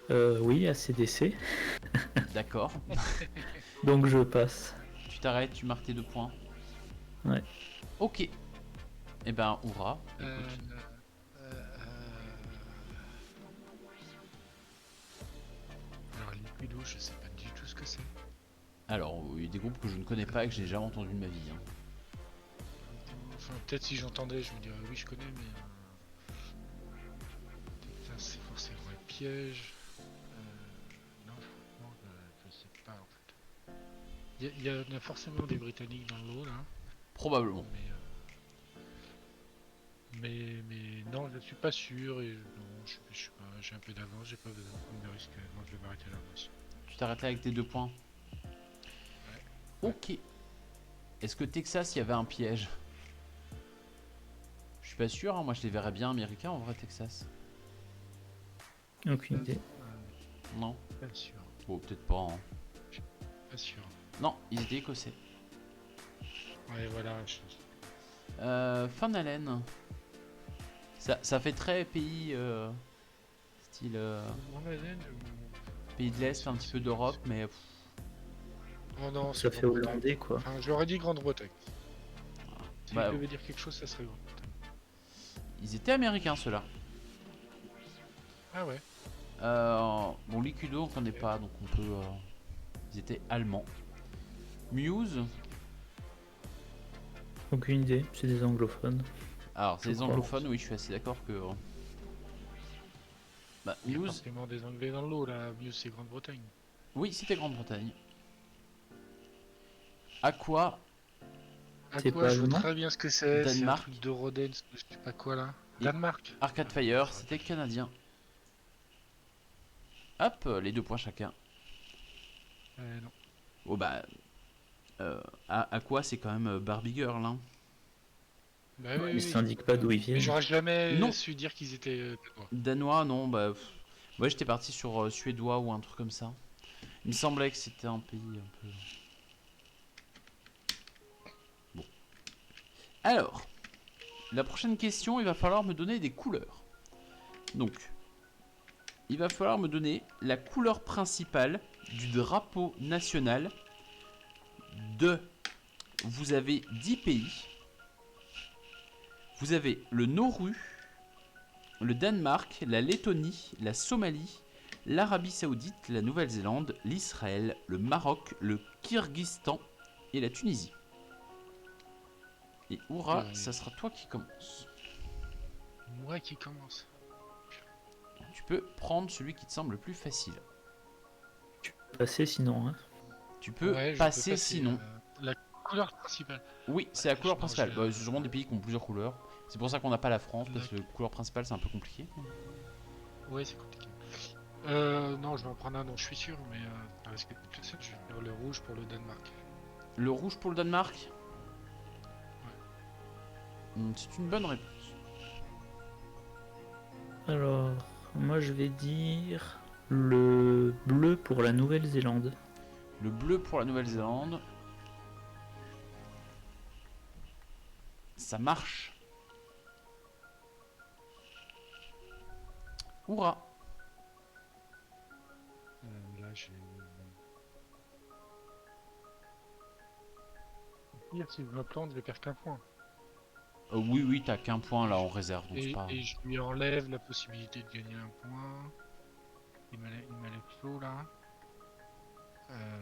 S3: Oui, ACDC.
S1: D'accord.
S3: Donc je passe.
S1: Tu t'arrêtes, tu marques tes 2 points.
S3: Ouais.
S1: Ok. Eh ben, Oura,
S2: Euh,
S1: écoute.
S2: euh, Alors, Liquido, je sais pas du tout ce que c'est.
S1: Alors, il y a des groupes que je ne connais pas et que j'ai jamais entendu de ma vie. Hein.
S2: Enfin, peut-être si j'entendais, je me dirais oui, je connais, mais. Ça, c'est forcément un piège. Non, franchement, je sais pas en fait. Il y en a forcément des Britanniques dans le lot là,
S1: Probablement.
S2: mais non, je suis pas sûr et non, je suis pas, j'ai un peu d'avance, j'ai pas besoin de prendre de risque, non, je vais m'arrêter là moi aussi.
S1: Tu t'arrêtes là avec tes 2 points.
S2: Ouais.
S1: Ok. Est-ce que Texas, il y avait un piège? Je suis pas sûr, hein. Moi je les verrais bien américains en vrai, Texas.
S3: Aucune idée.
S1: Non?
S2: Pas sûr,
S1: Bon, peut-être pas. Hein.
S2: pas sûr.
S1: Non, ils étaient écossais.
S2: Ouais, voilà.
S1: Fin d'haleine. Ça fait très pays. Style.
S2: Mon haleine
S1: Pays de l'Est, un petit peu d'Europe, mais.
S2: Oh non,
S3: Ça
S2: c'est
S3: fait
S2: Grande-Bretagne.
S3: hollandais quoi.
S2: Enfin, j'aurais dit Grande-Bretagne. Si
S1: Bah,
S2: je devais dire quelque chose, ça serait Grande-Bretagne.
S1: ils étaient américains ceux-là.
S2: Ah ouais.
S1: Bon, Liquido on connaît pas, donc on peut. Ils étaient allemands. Muse.
S3: Aucune idée, c'est des anglophones.
S1: Alors, c'est
S3: Je
S1: les
S3: crois.
S1: anglophones, oui, je suis assez d'accord que. Bah,
S2: Il y a
S1: Muse.
S2: forcément des Anglais dans le lot là. Mieux c'est Grande-Bretagne.
S1: Oui, c'était Grande-Bretagne. Aqua.
S2: À
S3: C'est
S2: quoi
S3: pas
S2: je vois
S3: allemand
S2: très bien ce que c'est. C'est un
S1: Danemark.
S2: truc de Rodens, je sais pas quoi là.
S1: Et
S2: Danemark.
S1: Arcade
S2: Ah,
S1: Fire,
S2: ça va.
S1: c'était canadien. Hop, les 2 points chacun.
S2: Non.
S1: Oh bah. Aqua, c'est quand même Barbie Girl, hein.
S2: Bah
S3: Ouais,
S2: oui,
S3: mais
S2: oui.
S3: ça indique pas d'où ils
S2: Mais
S3: viennent.
S2: j'aurais jamais
S1: Non.
S2: su dire qu'ils étaient danois.
S1: Danois, non, bah. Moi, j'étais parti sur suédois ou un truc comme ça. Il me semblait que c'était un pays un peu. Bon. Alors, la prochaine question, il va falloir me donner des couleurs. Donc, il va falloir me donner la couleur principale du drapeau national de. Vous avez 10 pays. Vous avez le Nauru, le Danemark, la Lettonie, la Somalie, l'Arabie Saoudite, la Nouvelle-Zélande, l'Israël, le Maroc, le Kyrgyzstan et la Tunisie. Et Oura,
S2: Ouais.
S1: ça sera toi qui commence.
S2: Moi qui commence.
S1: Tu peux prendre celui qui te semble le plus facile.
S3: Passer sinon, hein.
S1: Tu peux
S2: Ouais, je
S1: passer,
S2: peux
S1: sinon.
S2: La couleur principale.
S1: Oui, c'est la couleur
S2: Non,
S1: principale.
S2: je-
S1: Bah, c'est sûrement des pays qui ont plusieurs couleurs. C'est pour ça qu'on n'a pas la France, parce que la couleur principale c'est un peu compliqué.
S2: Ouais, c'est compliqué. Non, je vais en prendre un dont je suis sûr, mais ça risque d'être plus facile. Je vais faire le rouge pour le Danemark.
S1: Le rouge pour le Danemark. C'est une bonne réponse.
S3: Alors, moi je vais dire le bleu pour la Nouvelle-Zélande.
S1: Le bleu pour la Nouvelle-Zélande. Ça marche. Hourra.
S2: Là, j'ai. Pire, si je me plante, je vais perdre qu'un point.
S1: Oui, t'as qu'un point là en réserve, donc c'est
S2: Et,
S1: pas.
S2: et je lui enlève la possibilité de gagner un point. Il m'a l'air chaud là.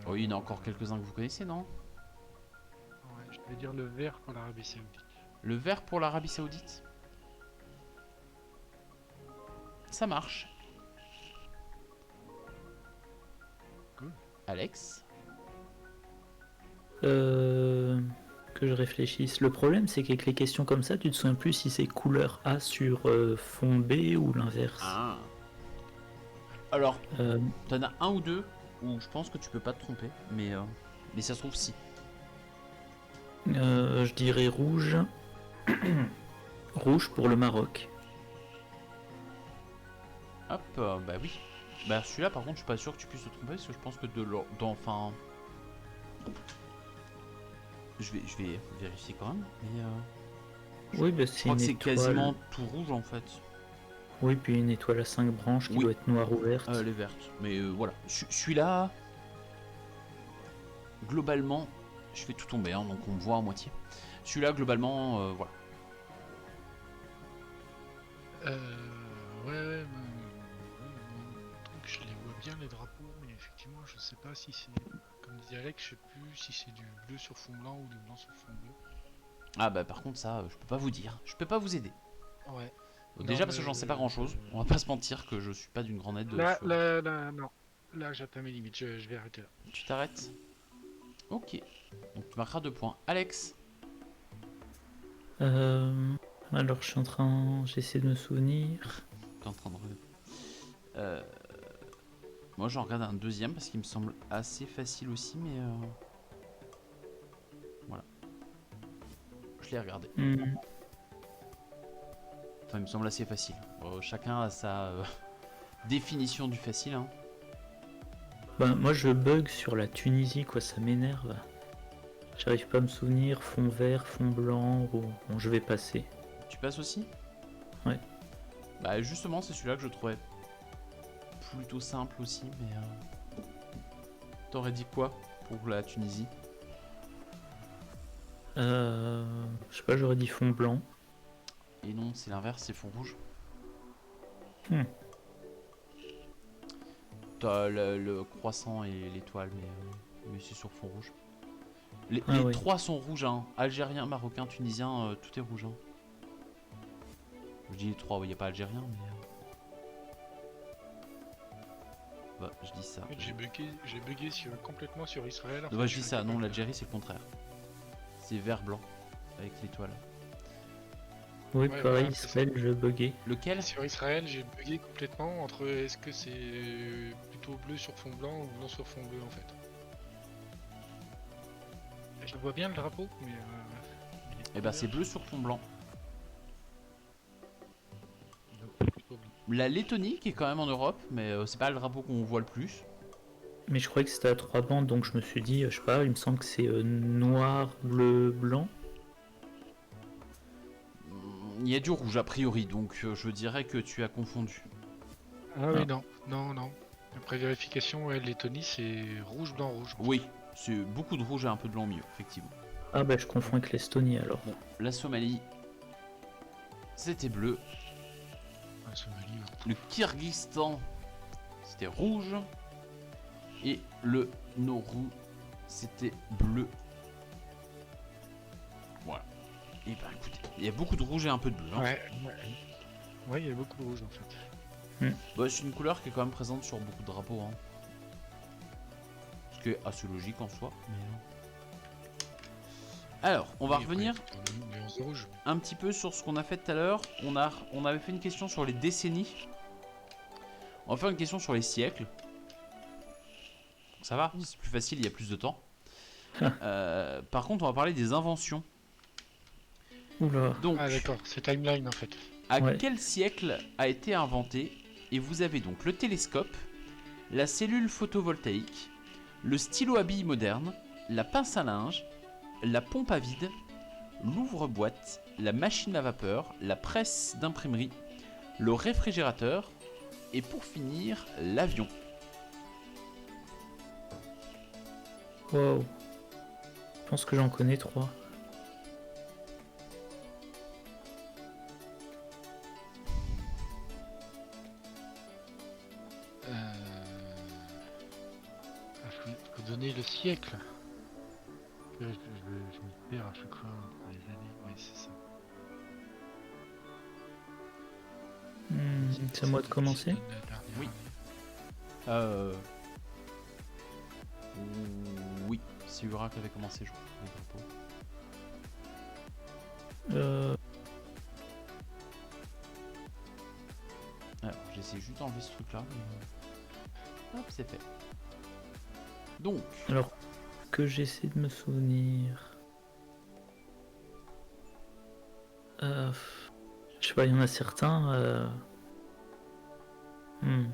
S1: Oui, il y en a encore quelques-uns que vous connaissez, non?
S2: Ouais, je vais dire le vert pour l'Arabie Saoudite.
S1: Le vert pour l'Arabie Saoudite. Ça marche.
S2: Cool.
S1: Alex.
S3: Que je réfléchisse. Le problème, c'est qu'avec les questions comme ça, tu te souviens plus si c'est couleur A sur fond B ou l'inverse.
S1: Ah. Alors,
S3: Euh,
S1: t'en as un ou deux où je pense que tu peux pas te tromper, mais ça se trouve si.
S3: je dirais rouge. Rouge pour le Maroc.
S1: Hop, bah oui. Bah celui-là par contre je suis pas sûr que tu puisses te tromper parce que je pense que enfin... Je vais vérifier quand même, mais
S3: Oui, bah,
S1: je
S3: c'est
S1: crois
S3: une
S1: que c'est
S3: étoile.
S1: quasiment tout rouge en fait.
S3: Oui, puis une étoile à 5 branches qui
S1: Oui.
S3: doit être noire ou verte.
S1: Les vertes. Mais voilà. Celui-là, globalement, je fais tout tomber, hein, donc on me voit à moitié. Celui-là, globalement, voilà.
S2: Ouais, mon truc, je les vois bien les drapeaux, mais effectivement, je sais pas si c'est, comme disait Alex, je sais plus si c'est du bleu sur fond blanc ou du blanc sur fond bleu.
S1: Ah bah par contre ça, je peux pas vous dire, je peux pas vous aider.
S2: Ouais.
S1: Déjà parce que j'en sais pas grand-chose, on va pas se mentir que je suis pas d'une grande aide. Sur...
S2: Non. Là, j'atteins mes limites, je vais arrêter là.
S1: Tu t'arrêtes? Ok. Donc tu marqueras 2 points. Alex?
S3: Alors je suis en train... J'essaie de me souvenir.
S1: T'es en train de... Moi j'en regarde un deuxième parce qu'il me semble assez facile aussi, mais... Voilà. Je l'ai regardé. Enfin, il me semble assez facile. Chacun a sa définition du facile. Hein.
S3: Bah, moi je bug sur la Tunisie, quoi, ça m'énerve. J'arrive pas à me souvenir, fond vert, fond blanc, ou... Bon, je vais passer.
S1: Tu passes aussi?
S3: Ouais.
S1: Bah justement, c'est celui-là que je trouvais plutôt simple aussi, mais... T'aurais dit quoi pour la Tunisie?
S3: Je sais pas, j'aurais dit fond blanc.
S1: Et non, c'est l'inverse, c'est fond rouge. T'as le croissant et l'étoile, mais c'est sur fond rouge. Les
S3: oui.
S1: trois sont rouges, hein. Algérien, marocain, tunisien, tout est rouge. Hein. Je dis les trois, il n'y a pas algérien, mais... Bah, je dis ça.
S2: En fait, j'ai bugué complètement sur Israël.
S1: Bah, je dis ça, non, l'Algérie c'est le contraire. C'est vert-blanc, avec l'étoile.
S3: Oui,
S2: Ouais,
S3: pareil,
S2: voilà,
S3: Israël, je buguais.
S1: Lequel?
S2: Sur Israël, j'ai bugué complètement entre est-ce que c'est plutôt bleu sur fond blanc ou blanc sur fond bleu en fait. Je vois bien le drapeau, mais.
S1: Eh bah, c'est bleu sur fond blanc.
S2: Plutôt bleu.
S1: La Lettonie qui est quand même en Europe, mais c'est pas le drapeau qu'on voit le plus.
S3: Mais je croyais que c'était à 3 bandes, donc je me suis dit, je sais pas, il me semble que c'est noir, bleu, blanc.
S1: Il y a du rouge a priori, donc je dirais que tu as confondu.
S2: Ah oui, non. Après vérification, ouais, Lettonie c'est rouge, blanc, rouge.
S1: Oui, c'est beaucoup de rouge et un peu de blanc au milieu, effectivement.
S3: Ah bah je confonds avec l'Estonie alors.
S1: Bon, la Somalie, c'était bleu.
S2: Ouais, Somalie, ouais.
S1: Le Kyrgyzstan, c'était rouge. Et le Nauru, c'était bleu. Voilà. Et bah écoutez, il y a beaucoup de rouge et un peu de bleu. Hein.
S2: Ouais, il y a beaucoup de rouge en fait.
S1: Bah, c'est une couleur qui est quand même présente sur beaucoup de drapeaux. Hein. Ce qui est assez logique en soi. Alors, on va revenir un petit peu sur ce qu'on a fait tout à l'heure. On avait fait une question sur les décennies. On va faire une question sur les siècles. Ça va, c'est plus facile, il y a plus de temps. Par contre, on va parler des inventions.
S3: Oula.
S1: Donc,
S2: Ah d'accord, c'est timeline en fait.
S1: à quel siècle a été inventé? Et vous avez donc le télescope, la cellule photovoltaïque, le stylo à billes moderne, la pince à linge, la pompe à vide, l'ouvre-boîte, la machine à vapeur, la presse d'imprimerie, le réfrigérateur et pour finir, l'avion.
S3: Wow. Je pense que j'en connais 3.
S2: Faut donner le siècle. Je me perds à chaque fois dans les années. Oui, c'est ça.
S3: C'est à moi de commencer.
S1: Oui. Oui, c'est Ura qui avait commencé, je crois. Alors, j'essaie juste d'enlever ce truc là. Mais... Hop, c'est fait. Donc.
S3: Alors, que j'essaie de me souvenir. Je sais pas, il y en a certains.
S1: Mais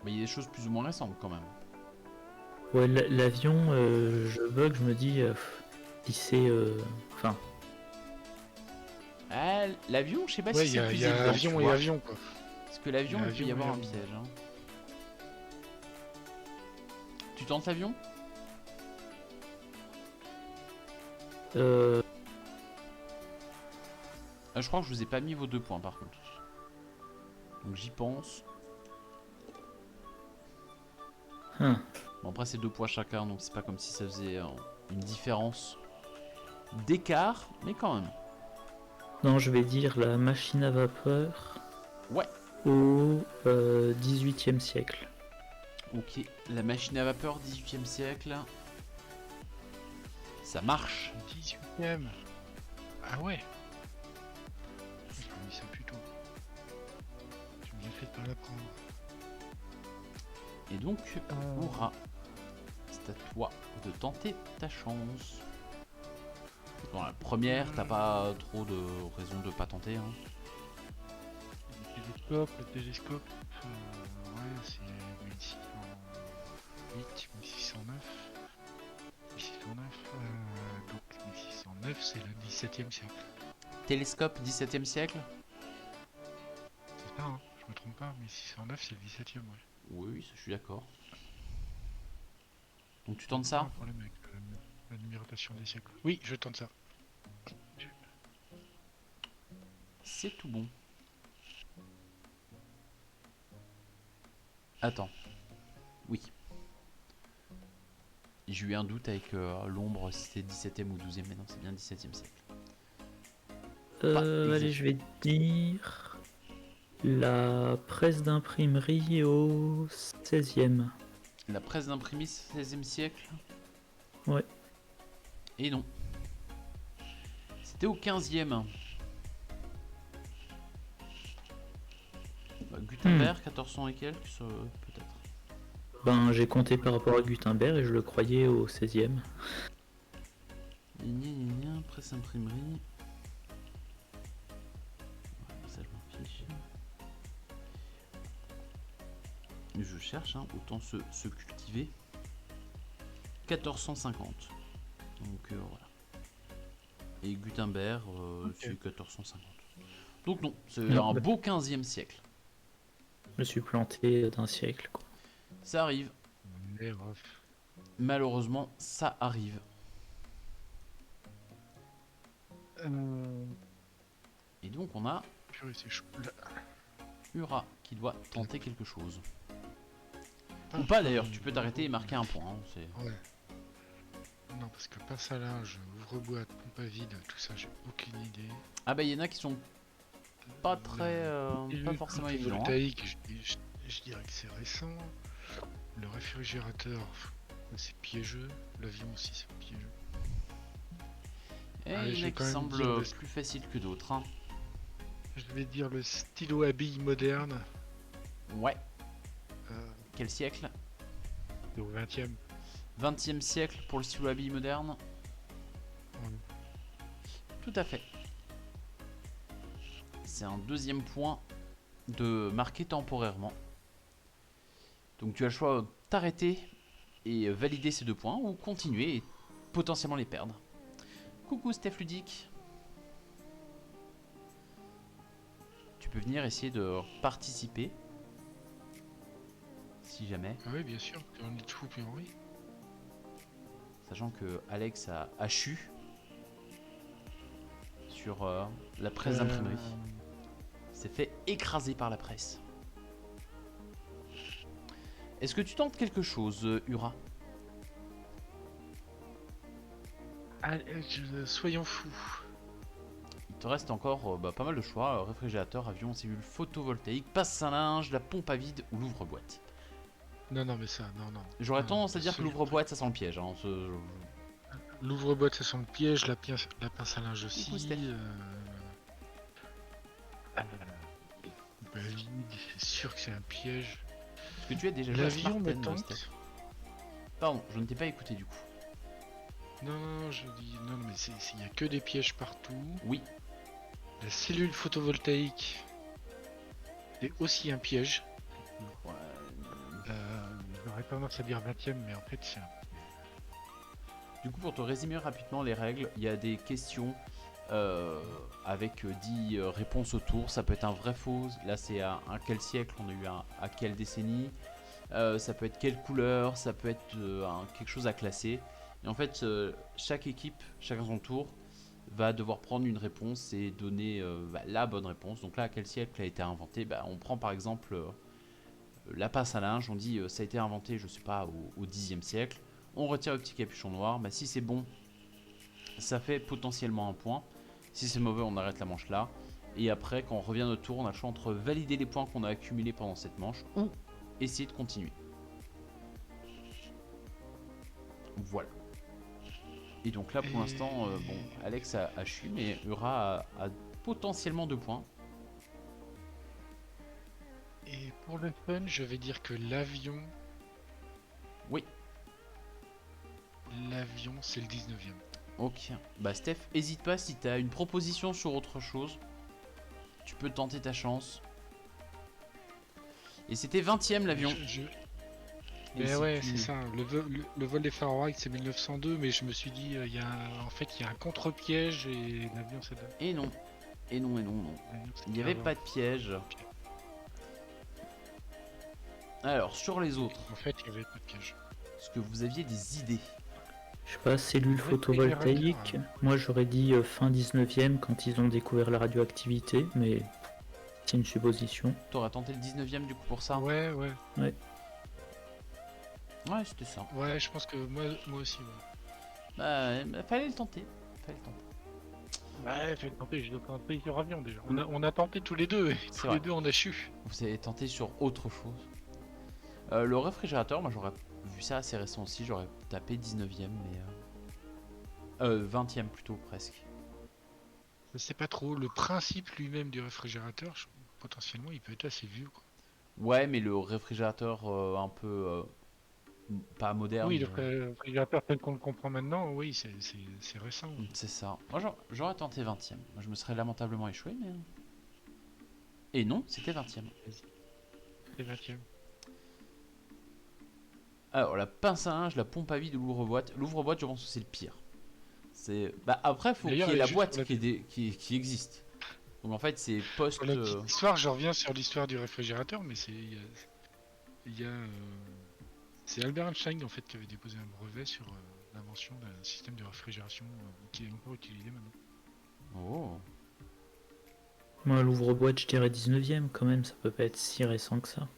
S1: il y a des choses plus ou moins récentes quand même.
S3: Ouais, l'avion, je bug, je me dis si c'est. Enfin.
S1: L'avion, je sais pas
S2: Ouais,
S1: si c'est plus
S2: il y a
S1: évident.
S2: avion et avion quoi.
S1: Parce que l'avion, il peut y
S2: L'avion,
S1: avoir un
S2: oui.
S1: piège. Hein. Tu tentes l'avion?
S3: Euh,
S1: Je crois que je vous ai pas mis vos 2 points par contre. Donc j'y pense.
S3: hein.
S1: Bon après c'est 2 points chacun, donc c'est pas comme si ça faisait une différence d'écart, mais quand même.
S3: Non, je vais dire la machine à vapeur
S1: Ouais.
S3: au 18e siècle.
S1: Ok, la machine à vapeur 18e siècle. Ça marche.
S2: 18ème. Ah ouais. Je me dis ça plus tôt. J'ai bien fait de pas l'apprendre.
S1: Et donc, Oura, c'est à toi de tenter ta chance. Bon, la première, t'as pas trop de raison de pas tenter. Hein.
S2: Le télescope, ouais, c'est 1608, 1609. 1609, donc 1609, c'est le 17e siècle.
S1: Télescope 17e siècle?
S2: C'est ça, hein, je me trompe pas, 1609, c'est le 17e, ouais.
S1: Oui, ça, je suis d'accord. Donc tu tentes ça?
S2: Pas un problème avec la numérotation des siècles. Oui, je tente ça.
S1: C'est tout bon. Attends. Oui. J'ai eu un doute avec l'ombre si c'était 17e ou 12e, mais non, c'est bien 17e siècle.
S3: Allez, je vais dire la presse d'imprimerie au 16e.
S1: La presse d'imprimer 16e siècle?
S3: Ouais.
S1: Et non. C'était au 15e. Gutenberg, 1400 et quelques, peut-être.
S3: Ben, j'ai compté par rapport à Gutenberg et je le croyais au 16e.
S1: Presse imprimerie. Ouais, ça, je m'en fiche. Je cherche, hein, autant se cultiver. 1450. Donc voilà. Et Gutenberg, c'est 1450. Donc non, c'est
S3: Non,
S1: un
S3: bah-
S1: beau 15e siècle.
S3: Je me suis planté d'un siècle, quoi.
S1: Ça arrive.
S2: Les refs.
S1: Malheureusement, ça arrive. Et donc on a
S2: Purée, c'est chaud. Là.
S1: Ura qui doit tenter quelque chose.
S2: Ah,
S1: Ou pas d'ailleurs, tu peux t'arrêter et marquer un point. Hein,
S2: Ouais. Non, parce que passe à linge, ouvre-boîte, pompe à vide, tout ça, j'ai aucune idée.
S1: Ah bah il y en a qui sont pas très... pas forcément
S2: Le
S1: évidents. Hein.
S2: photovoltaïque, je dirais que c'est récent. Le réfrigérateur, c'est piégeux. L'avion aussi, c'est piégeux.
S1: Et
S2: Allez,
S1: il y
S2: je
S1: en a
S2: vais
S1: qui
S2: quand même
S1: semblent
S2: dire le-
S1: plus faciles que d'autres. Hein.
S2: Je vais dire le stylo à billes moderne.
S1: Ouais.
S2: Euh,
S1: Quel siècle?
S2: c'est au 20e.
S1: 20e siècle pour le stylo à billes moderne? Tout à fait. C'est un deuxième point de marquer temporairement. Donc tu as le choix de t'arrêter et valider ces 2 points ou continuer et potentiellement les perdre. Coucou Steph Ludic. Tu peux venir essayer de participer. Si jamais.
S2: Ah oui, bien sûr, plus on est de fou, plus on rit.
S1: Sachant que Alex a hachu sur la presse d'imprimerie. S'est fait écraser par la presse. Est-ce que tu tentes quelque chose, Ura?
S2: Allez, soyons fous.
S1: Il te reste encore pas mal de choix. Réfrigérateur, avion, cellule photovoltaïque, passe à linge, la pompe à vide ou l'ouvre-boîte.
S2: Non, non, mais ça, non, non.
S1: J'aurais
S2: Non,
S1: tendance à
S2: non,
S1: dire que
S2: celui-
S1: l'ouvre-boîte, ça sent le piège. Hein.
S2: L'ouvre-boîte, ça sent le piège, la pince à linge
S1: Coucou,
S2: aussi.
S1: Steph.
S2: Bah, vide, c'est sûr que c'est un piège.
S1: Est-ce que tu as déjà joué à
S2: L'avion me
S1: Smarten,
S2: tente.
S1: Steph? Pardon, je ne t'ai pas écouté du coup.
S2: Non, non, je dis non, mais il y a que des pièges partout.
S1: Oui,
S2: La cellule photovoltaïque, c'est aussi un piège. J'aurais tendance à dire 20e, mais en fait, c'est un...
S1: du coup pour te résumer rapidement les règles, il y a des questions avec 10 réponses autour. Ça peut être un vrai faux. Là, c'est à quel siècle, on a eu à quelle décennie. Ça peut être quelle couleur, ça peut être quelque chose à classer. Et en fait, chaque équipe, chacun son tour, va devoir prendre une réponse et donner la bonne réponse. Donc là, à quel siècle a été inventé? On prend par exemple la passe à linge, on dit ça a été inventé, je sais pas, au 10e siècle. On retire le petit capuchon noir. Si c'est bon, ça fait potentiellement un point. Si c'est mauvais, on arrête la manche là. Et après, quand on revient notre tour, on a le choix entre valider les points qu'on a accumulés pendant cette manche ou essayer de continuer. Voilà. Et donc là, pour l'instant, bon, Alex a chu, mais Ura a potentiellement 2 points.
S2: Et pour le fun, je vais dire que l'avion,
S1: Oui.
S2: l'avion, c'est le 19e.
S1: Ok. Steph, hésite pas si t'as une proposition sur autre chose. Tu peux tenter ta chance. Et c'était 20e l'avion.
S2: Mais si ouais, c'est ça. Le vol des Faroe c'est 1902, mais je me suis dit, en fait, il y a un contre-piège et l'avion, c'est là.
S1: Et non. Il n'y avait pas de piège. Alors, sur les autres.
S2: En fait, il n'y avait pas de piège.
S1: Est-ce que vous aviez des idées?
S3: Je sais pas, cellules photovoltaïques. Moi j'aurais dit fin 19e quand ils ont découvert la radioactivité, mais c'est une supposition.
S1: T'aurais tenté le 19e du coup pour ça?
S2: Ouais.
S1: Ouais, c'était ça.
S2: Ouais, je pense que moi aussi. Ouais.
S1: Fallait le tenter.
S2: Ouais, fallait tenter, je dois tenter sur avion déjà. On a tenté tous les deux, et tous les deux on a chu.
S1: Vous avez tenté sur autre chose. Le réfrigérateur, moi j'aurais vu ça assez récent aussi, j'aurais tapé 19e, mais 20e plutôt presque.
S2: Je sais pas trop, le principe lui-même du réfrigérateur, potentiellement il peut être assez vieux quoi.
S1: Ouais, mais le réfrigérateur un peu pas moderne.
S2: Oui, le réfrigérateur tel qu'on le comprend maintenant, oui, c'est récent.
S1: C'est ça. Moi j'aurais tenté 20e. Moi, je me serais lamentablement échoué, mais. Et non, c'était 20e.
S2: C'est 20e.
S1: Alors, la pince à linge, la pompe à vide ou l'ouvre-boîte. L'ouvre-boîte, je pense que c'est le pire. Après, faut qu'il y ait la boîte qui existe. Donc en fait, c'est post.
S2: Pour la petite histoire, je reviens sur l'histoire du réfrigérateur, mais c'est Albert Einstein en fait qui avait déposé un brevet sur l'invention d'un système de réfrigération qui est encore utilisé maintenant.
S1: Oh.
S3: Moi l'ouvre-boîte je dirais 19e quand même, ça peut pas être si récent que ça.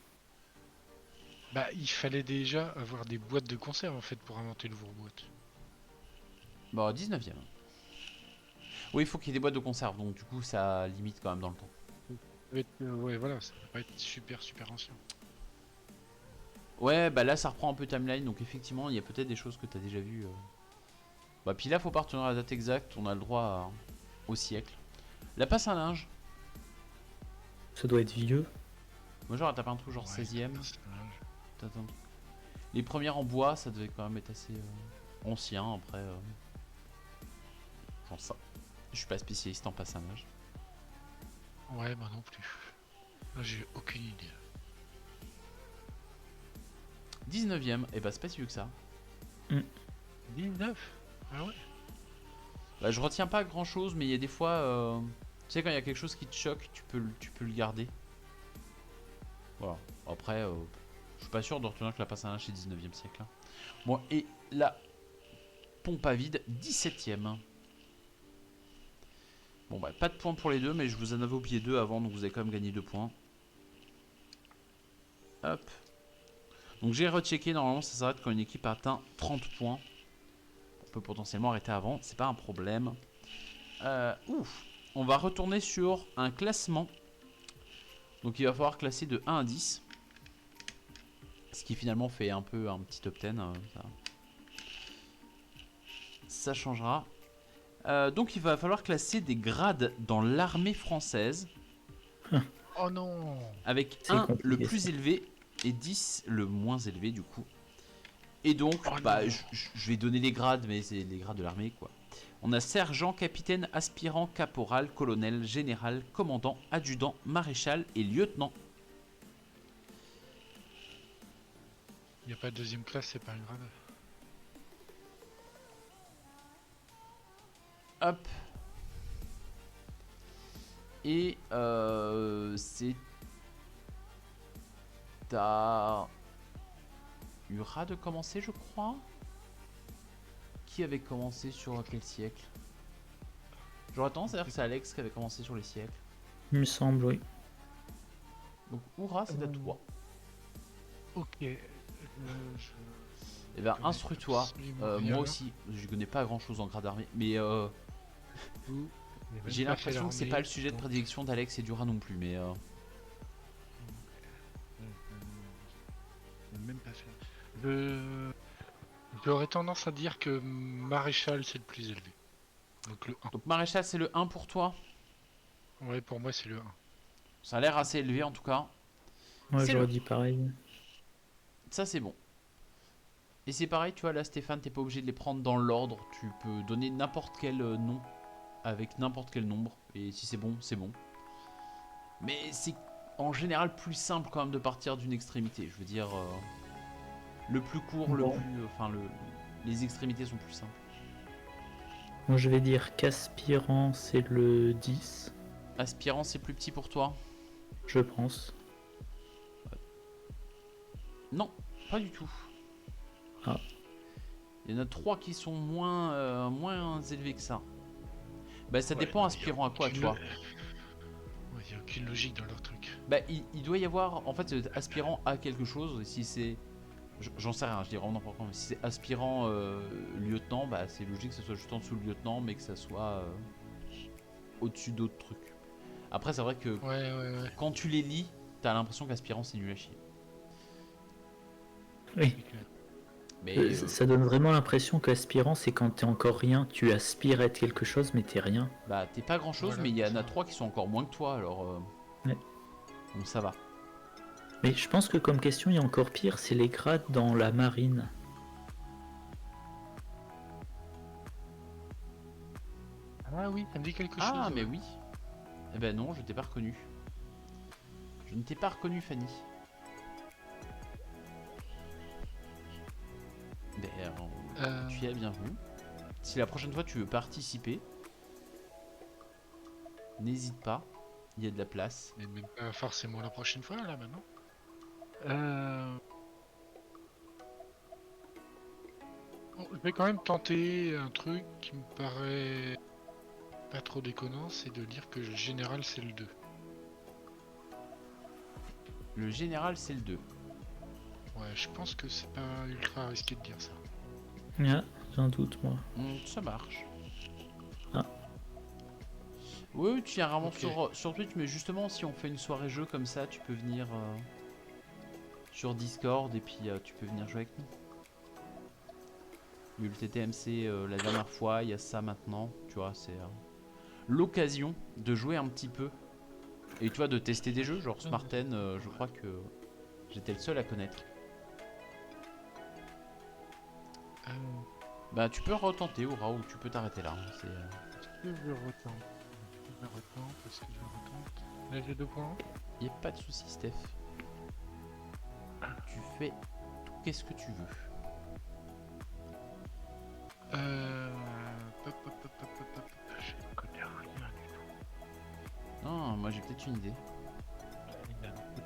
S2: Il fallait déjà avoir des boîtes de conserve en fait pour inventer l'ouvre-boîte.
S1: 19e. Oui, il faut qu'il y ait des boîtes de conserve, donc du coup ça limite quand même dans le temps.
S2: Ouais, voilà, ça peut pas être super ancien.
S1: Ouais, là ça reprend un peu timeline, donc effectivement il y a peut-être des choses que tu as déjà vues. Puis là faut pas retenir la date exacte, on a le droit au siècle. La passe à linge.
S3: Ça doit être vieux.
S1: Moi j'aurais tapé un truc genre 16e. Les premières en bois, ça devait quand même être assez ancien. Après, genre ça. Je suis pas spécialiste en passe à linge.
S2: Ouais, moi non plus. Là, j'ai aucune idée.
S1: 19e, et c'est pas si vieux que ça.
S2: 19? Ah ouais?
S1: Je retiens pas grand chose, mais il y a des fois. Tu sais, quand il y a quelque chose qui te choque, tu peux le garder. Voilà. Après, je suis pas sûr de retenir que la passe à linge c'est 19e siècle. Hein. Bon, et la pompe à vide, 17e. Bon, pas de points pour les deux, mais je vous en avais oublié 2 avant, donc vous avez quand même gagné 2 points. Hop. Donc j'ai rechecké, normalement ça s'arrête quand une équipe a atteint 30 points. On peut potentiellement arrêter avant, c'est pas un problème. On va retourner sur un classement. Donc il va falloir classer de 1 à 10. Ce qui finalement fait un peu un petit top 10. Ça changera. Donc il va falloir classer des grades dans l'armée française.
S2: Oh non!
S1: Avec 1 le plus élevé et 10 le moins élevé du coup. Et donc je vais donner les grades, mais c'est les grades de l'armée quoi. On a sergent, capitaine, aspirant, caporal, colonel, général, commandant, adjudant, maréchal et lieutenant.
S2: Il n'y a pas de deuxième classe, c'est pas un grade.
S1: Hop. Et c'est à Ura de commencer, je crois. Qui avait commencé sur quel siècle? J'aurais tendance à dire que c'est Alex qui avait commencé sur les siècles.
S3: Il me semble, oui.
S1: Donc Ura, c'est à toi.
S2: Ok.
S1: Et ben instruis-toi. Moi aussi, je connais pas grand chose en grade armé, mais j'ai l'impression que c'est pas le sujet de prédilection d'Alex et d'Ura non plus, mais
S2: même pas fait. J'aurais tendance à dire que Maréchal c'est le plus élevé. Donc le 1.
S1: donc Maréchal c'est le 1 pour toi.
S2: Ouais, pour moi c'est le 1.
S1: Ça a l'air assez élevé en tout cas.
S3: Moi,
S1: C'est
S3: j'aurais
S1: le-
S3: dit pareil.
S1: Ça c'est bon. Et c'est pareil, tu vois là Stéphane, t'es pas obligé de les prendre dans l'ordre, tu peux donner n'importe quel nom avec n'importe quel nombre, et si c'est bon, c'est bon. Mais c'est en général plus simple quand même de partir d'une extrémité, je veux dire, le plus court, le
S3: Bon.
S1: plus... Enfin, les extrémités sont plus simples.
S3: Moi, je vais dire qu'aspirant, c'est le 10,
S1: Aspirant, c'est plus petit pour toi?
S3: je pense.
S1: Non, pas du tout.
S3: Ah.
S1: Il y en a 3 qui sont moins élevés que ça. Bah ça
S2: Ouais,
S1: dépend
S2: non,
S1: aspirant à quoi, tu
S2: aucune-
S1: vois.
S2: Ouais, il n'y a aucune logique dans leur truc.
S1: Bah il doit y avoir, en fait, aspirant à quelque chose, et si c'est... J'en sais rien, je dis vraiment n'importe quoi, mais si c'est aspirant lieutenant, bah c'est logique que ce soit juste en dessous le lieutenant, mais que ça soit au-dessus d'autres trucs. Après c'est vrai que
S2: Ouais.
S1: quand tu les lis, t'as l'impression qu'aspirant c'est nul à chier.
S3: Oui.
S2: C'est clair.
S1: Mais
S3: Ça donne vraiment l'impression qu'aspirant, c'est quand t'es encore rien, tu aspires à être quelque chose, mais t'es rien.
S1: bah t'es pas grand chose,
S2: Voilà,
S1: mais il y en a
S2: ça.
S1: 3 qui sont encore moins que toi, alors
S3: Ouais.
S1: donc ça va.
S3: Mais je pense que comme question, il y a encore pire, c'est les grades dans la marine.
S2: Ah oui, ça me dit quelque chose.
S1: Ah mais
S2: ouais.
S1: oui. Eh ben non, je t'ai pas reconnu. Je ne t'ai pas reconnu, Fanny. Ben, tu y es bienvenue. Si la prochaine fois tu veux participer, n'hésite pas, il y a de la place.
S2: Mais même pas forcément la prochaine fois, là, maintenant. Bon, je vais quand même tenter un truc qui me paraît pas trop déconnant, c'est de dire que le général c'est le 2.
S1: Le général, c'est le 2.
S2: Ouais, je pense que c'est pas ultra risqué de dire ça.
S3: Ah, j'ai un doute, moi.
S1: Ça marche.
S3: Ah.
S1: Oui, tu viens vraiment
S2: Ok.
S1: sur Twitch, mais justement, si on fait une soirée jeu comme ça, tu peux venir sur Discord et puis tu peux venir jouer avec nous. Il y a eu le TTMC la dernière fois, il y a ça maintenant, tu vois, c'est l'occasion de jouer un petit peu. Et tu vois, de tester des jeux, genre Smarten, je crois que j'étais le seul à connaître. Bah tu peux retenter Aura ou tu peux t'arrêter là. Hein, c'est,
S2: Je retente. Je retente, parce que je retente. Là j'ai 2 points.
S1: y a pas de souci, Steph. Tu fais tout qu'est-ce que tu veux.
S2: Je connais rien du tout.
S1: Non, moi j'ai peut-être une idée.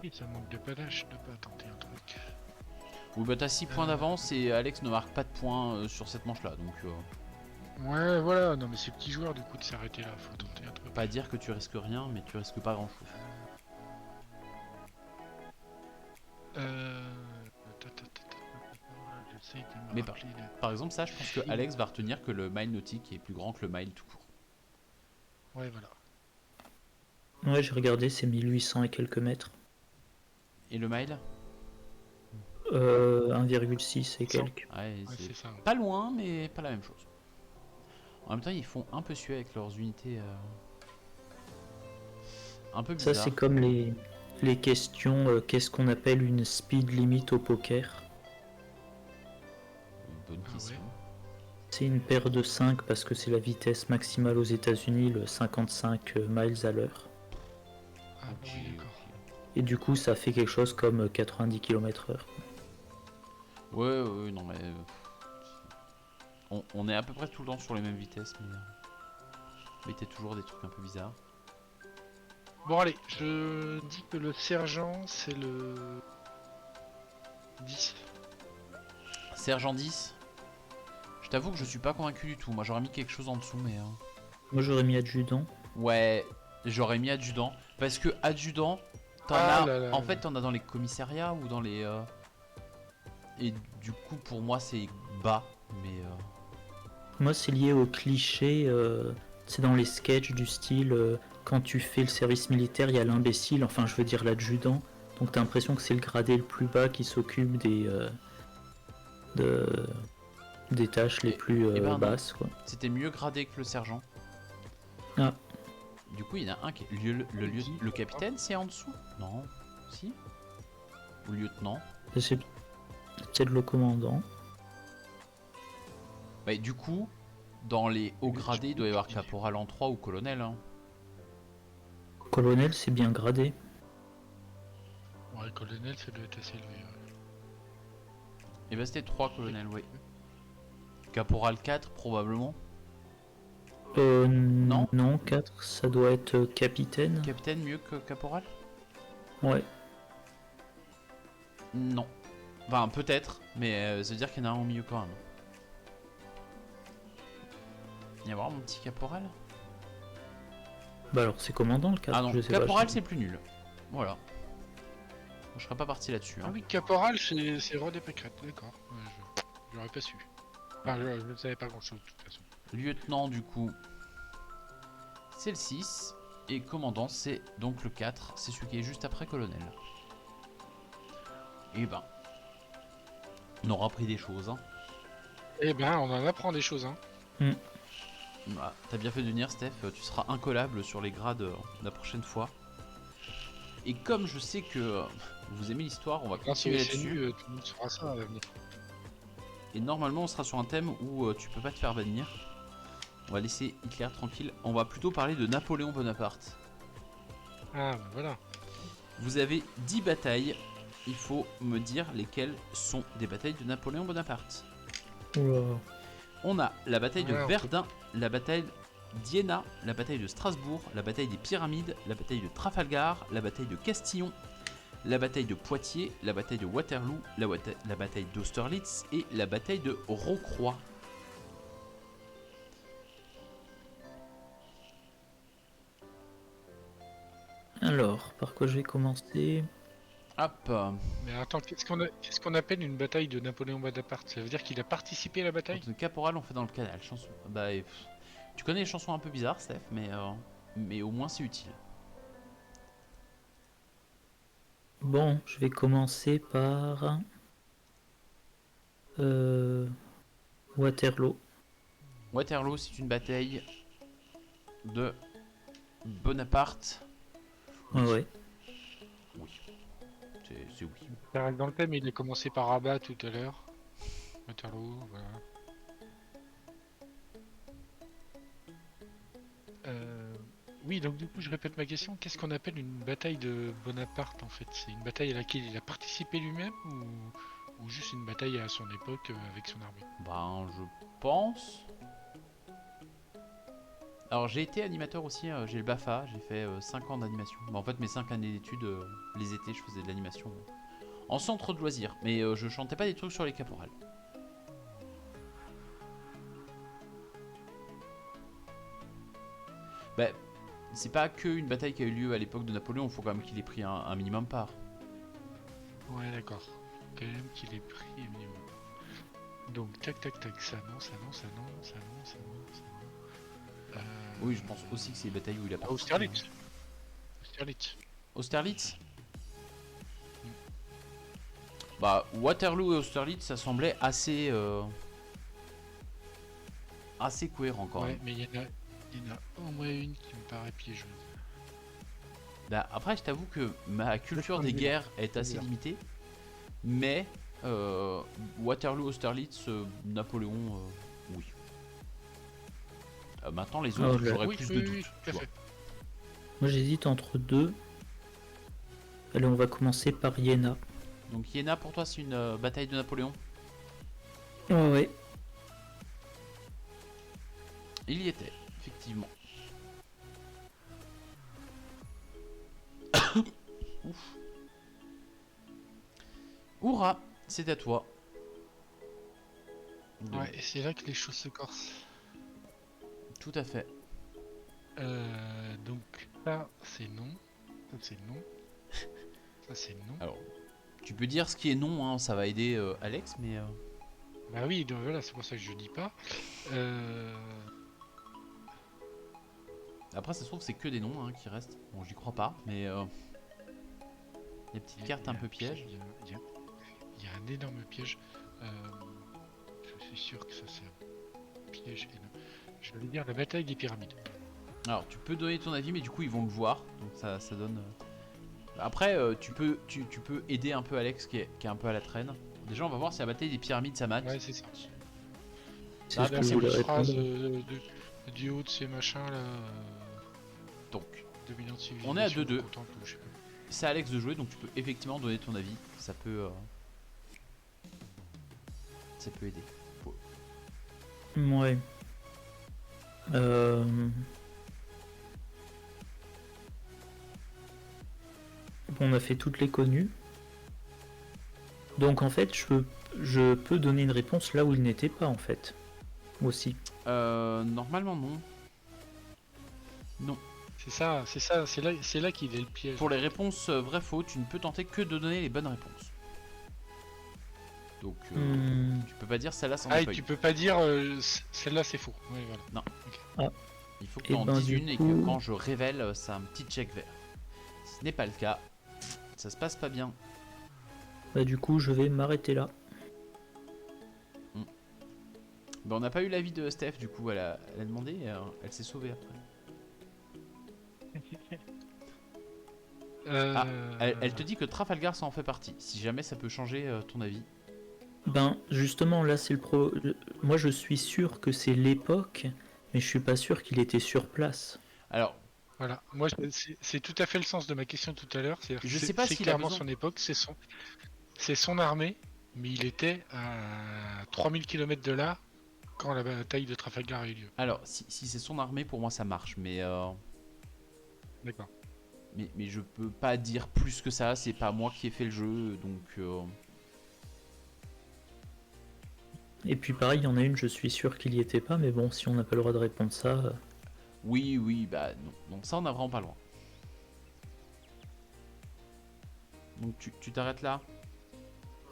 S2: Oui, ça manque de panache de pas tenter un truc.
S1: Oui bah t'as 6 points d'avance et Alex ne marque pas de points sur cette manche là. Donc
S2: Ouais, voilà, non mais c'est petit joueur du coup de s'arrêter là, faut tenter un truc.
S1: pas dire que tu risques rien, mais tu risques pas grand chose.
S2: J'essaye de me
S1: Mais
S2: rappeler
S1: par exemple ça je pense que
S2: film.
S1: Alex va retenir que le mile nautique est plus grand que le mile tout court.
S2: Ouais, voilà.
S3: Ouais, j'ai regardé, c'est 1800 et quelques mètres.
S1: Et le mile
S3: 1,6 et quelques.
S1: Ouais,
S2: Ouais,
S1: c'est
S2: c'est ça.
S1: pas loin mais pas la même chose. En même temps ils font un peu suer avec leurs unités un peu
S3: Ça,
S1: bizarres.
S3: c'est comme les questions, qu'est-ce qu'on appelle une speed limit au poker?
S1: Bonne
S2: Ah
S1: question.
S2: ouais.
S3: C'est une paire de 5 parce que c'est la vitesse maximale aux États-Unis, le 55 miles à l'heure.
S2: Ah
S1: Ok,
S2: oui, d'accord.
S1: ok.
S3: Et du coup, ça fait quelque chose comme 90 km/h.
S1: Ouais, non mais... on est à peu près tout le temps sur les mêmes vitesses, mais t'as toujours des trucs un peu bizarres.
S2: Bon allez, je dis que le sergent c'est le 10.
S1: Sergent 10. Je t'avoue que je suis pas convaincu du tout. Moi j'aurais mis quelque chose en dessous, mais.
S3: Moi j'aurais mis adjudant.
S1: Ouais, j'aurais mis adjudant. Parce que adjudant, t'en
S2: Ah
S1: as.
S2: là là
S1: En
S2: là.
S1: fait, t'en as dans les commissariats ou dans les. Et du coup, pour moi, c'est bas. Mais.
S3: Moi c'est lié au cliché, c'est dans les sketchs du style quand tu fais le service militaire, il y a l'imbécile, enfin je veux dire l'adjudant. Donc t'as l'impression que c'est le gradé le plus bas qui s'occupe de- des tâches les plus
S1: eh ben non.
S3: basses, quoi.
S1: C'était mieux gradé que le sergent.
S3: Ah.
S1: Du coup, il y en a un qui est. Le capitaine, c'est en dessous? Non. Si? Ou lieutenant?
S3: C'est peut-être le commandant.
S1: Bah, du coup, dans les hauts gradés, il doit y avoir caporal en 3 ou colonel. Hein.
S3: Colonel, c'est bien gradé.
S2: Ouais, colonel, ça doit être assez élevé. Ouais.
S1: Et bah, c'était 3 colonels, oui. Caporal 4, probablement.
S3: Non, 4, ça doit être capitaine.
S1: Capitaine mieux que caporal?
S3: Ouais.
S1: Non. Enfin, peut-être, mais ça veut dire qu'il y en a un au milieu quand même. Il y a vraiment mon petit caporal?
S3: Bah alors c'est commandant le 4.
S1: Ah non,
S3: je sais
S1: caporal
S3: pas,
S1: c'est plus nul. Voilà. Je serais pas parti là-dessus.
S2: Ah
S1: Hein.
S2: oui, caporal, c'est Rod et Pécrette, d'accord. Ouais, j'aurais pas su. Enfin, je ne savais pas grand-chose de toute façon.
S1: Lieutenant, du coup, c'est le 6. Et commandant, c'est donc le 4. C'est celui qui est juste après colonel. Et ben, on aura appris des choses. Hein.
S2: Eh ben, on en apprend des choses, hein.
S1: Bah, t'as bien fait de venir, Steph. Tu seras incollable sur les grades la prochaine fois. Et comme je sais que vous aimez l'histoire, on va
S2: Grâce au
S1: continuer
S2: SNU,
S1: là-dessus.
S2: tout le monde saura ça à l'avenir.
S1: Et normalement, on sera sur un thème où tu peux pas te faire bannir. On va laisser Hitler tranquille. On va plutôt parler de Napoléon Bonaparte.
S2: Ah, ben voilà.
S1: Vous avez 10 batailles. Il faut me dire lesquelles sont des batailles de Napoléon Bonaparte.
S3: Oula.
S1: On a la bataille de
S2: Ouais,
S1: Verdun, la bataille d'Iéna, la bataille de Strasbourg, la bataille des Pyramides, la bataille de Trafalgar, la bataille de Castillon, la bataille de Poitiers, la bataille de Waterloo, la bataille d'Austerlitz et la bataille de Rocroi.
S3: Alors, par quoi je vais commencer?
S1: Hop,
S2: Mais attends, qu'est-ce qu'on appelle une bataille de Napoléon Bonaparte? Ça veut dire qu'il a participé à la bataille?
S1: quand une caporal on fait dans le canal, chanson. Bah, tu connais les chansons un peu bizarres, Steph, mais au moins c'est utile.
S3: Bon, je vais commencer par Waterloo.
S1: Waterloo, c'est une bataille de Bonaparte.
S3: Ah ouais.
S1: Oui, c'est oui.
S2: Ça reste dans le thème, il a commencé par Rabat tout à l'heure. Waterloo, voilà. Oui, donc du coup, je répète ma question. Qu'est-ce qu'on appelle une bataille de Bonaparte en fait? C'est une bataille à laquelle il a participé lui-même ou juste une bataille à son époque avec son armée?
S1: Ben, je pense. Alors, j'ai été animateur aussi, j'ai le BAFA, j'ai fait 5 ans d'animation. Bah, en fait, mes 5 années d'études, les étés, je faisais de l'animation en centre de loisirs. Mais je chantais pas des trucs sur les caporales. Bah, c'est pas que une bataille qui a eu lieu à l'époque de Napoléon, il faut quand même qu'il ait pris un minimum part.
S2: Ouais, d'accord. Quand même qu'il ait pris un minimum. Donc, tac, tac, tac, ça non, ça non, ça non, ça non, ça non, ça non.
S1: Oui, je pense aussi que c'est une bataille où il a participé.
S2: Austerlitz. Austerlitz.
S1: Austerlitz. Bah, Waterloo et Austerlitz, ça semblait assez cohérent quand
S2: Ouais,
S1: même.
S2: mais il y en a au moins une qui me paraît piégeuse.
S1: Bah, après, je t'avoue que ma culture des guerres est assez limitée. Mais Waterloo, Austerlitz, Napoléon, oui. Maintenant, les autres,
S3: là.
S1: j'aurais
S2: Oui,
S1: plus
S2: oui,
S1: de
S2: oui,
S1: doutes.
S2: tout
S1: tu
S2: à
S1: vois.
S2: fait.
S3: Moi j'hésite entre deux. Allez, on va commencer par Iéna.
S1: Donc, Iéna, pour toi, c'est une bataille de Napoléon.
S3: Ouais, ouais.
S1: Il y était, effectivement. Ouf. Oura, c'est à toi. Donc,
S2: Ouais, et c'est là que les choses se corsent.
S1: tout à fait.
S2: Donc ça c'est non, ça c'est non, ça c'est non.
S1: Alors, tu peux dire ce qui est non, hein, ça va aider Alex, mais...
S2: Bah oui, donc voilà, c'est pour ça que je dis pas.
S1: Après, ça se trouve, c'est que des noms hein, qui restent. Bon, j'y crois pas, mais... les petites cartes un peu pièges.
S2: Il y a un énorme piège. Je suis sûr que ça c'est un piège énorme. Je vais dire la bataille des pyramides.
S1: Alors, tu peux donner ton avis, mais du coup, ils vont le voir. Donc, ça donne... Après, tu peux aider un peu Alex, qui est un peu à la traîne. Déjà, on va voir si la bataille des pyramides, ça match.
S2: Ouais, c'est ça.
S3: C'est
S1: Ah,
S3: ce
S1: bon,
S3: que je
S1: c'est
S3: voulais
S2: Une phrase
S3: répondre.
S2: du haut de ces machins là.
S1: Donc,
S2: Dominante
S1: On est à
S2: civilisation,
S1: 2-2.
S2: contemple, ou je sais pas.
S1: c'est à Alex de jouer, donc tu peux effectivement donner ton avis. Ça peut aider.
S3: Ouais. Euh, On a fait toutes les connues. Donc en fait, je peux donner une réponse là où il n'était pas en fait. Aussi.
S1: Normalement, non. Non.
S2: C'est là qu'il est le piège.
S1: Pour les réponses vrai-faux, tu ne peux tenter que de donner les bonnes réponses. Donc, tu peux pas dire celle-là sans
S2: Ah, et
S1: feuille.
S2: tu peux pas dire celle-là c'est faux. Ouais, voilà.
S1: Il faut que
S3: Et
S1: tu en
S3: ben,
S1: dises
S3: du
S1: une et
S3: coup-
S1: que quand je révèle, c'est un petit check vert. Si ce n'est pas le cas, ça se passe pas bien.
S3: Bah du coup, je vais m'arrêter là.
S1: Ben, on n'a pas eu l'avis de Steph, du coup, elle a demandé, elle s'est sauvée après. Ah, elle te dit que Trafalgar ça en fait partie. Si jamais ça peut changer ton avis.
S3: Ben justement, là c'est le pro. Moi je suis sûr que c'est l'époque, mais je suis pas sûr qu'il était sur place.
S1: Alors,
S2: Voilà. Moi, c'est tout à fait le sens de ma question tout à l'heure. C'est-à-dire que
S1: Je sais pas
S2: c'est
S1: s'il a
S2: clairement
S1: besoin-
S2: son époque, c'est son armée, mais il était à 3000 km de là quand la bataille de Trafalgar a eu lieu.
S1: alors si c'est son armée, pour moi ça marche, mais
S2: D'accord.
S1: mais je peux pas dire plus que ça. C'est pas moi qui ai fait le jeu, donc
S3: Et puis pareil, il y en a une, je suis sûr qu'il y était pas, mais bon, si on n'a pas le droit de répondre ça.
S1: oui, bah non. Donc ça, on a vraiment pas loin. Donc tu t'arrêtes là.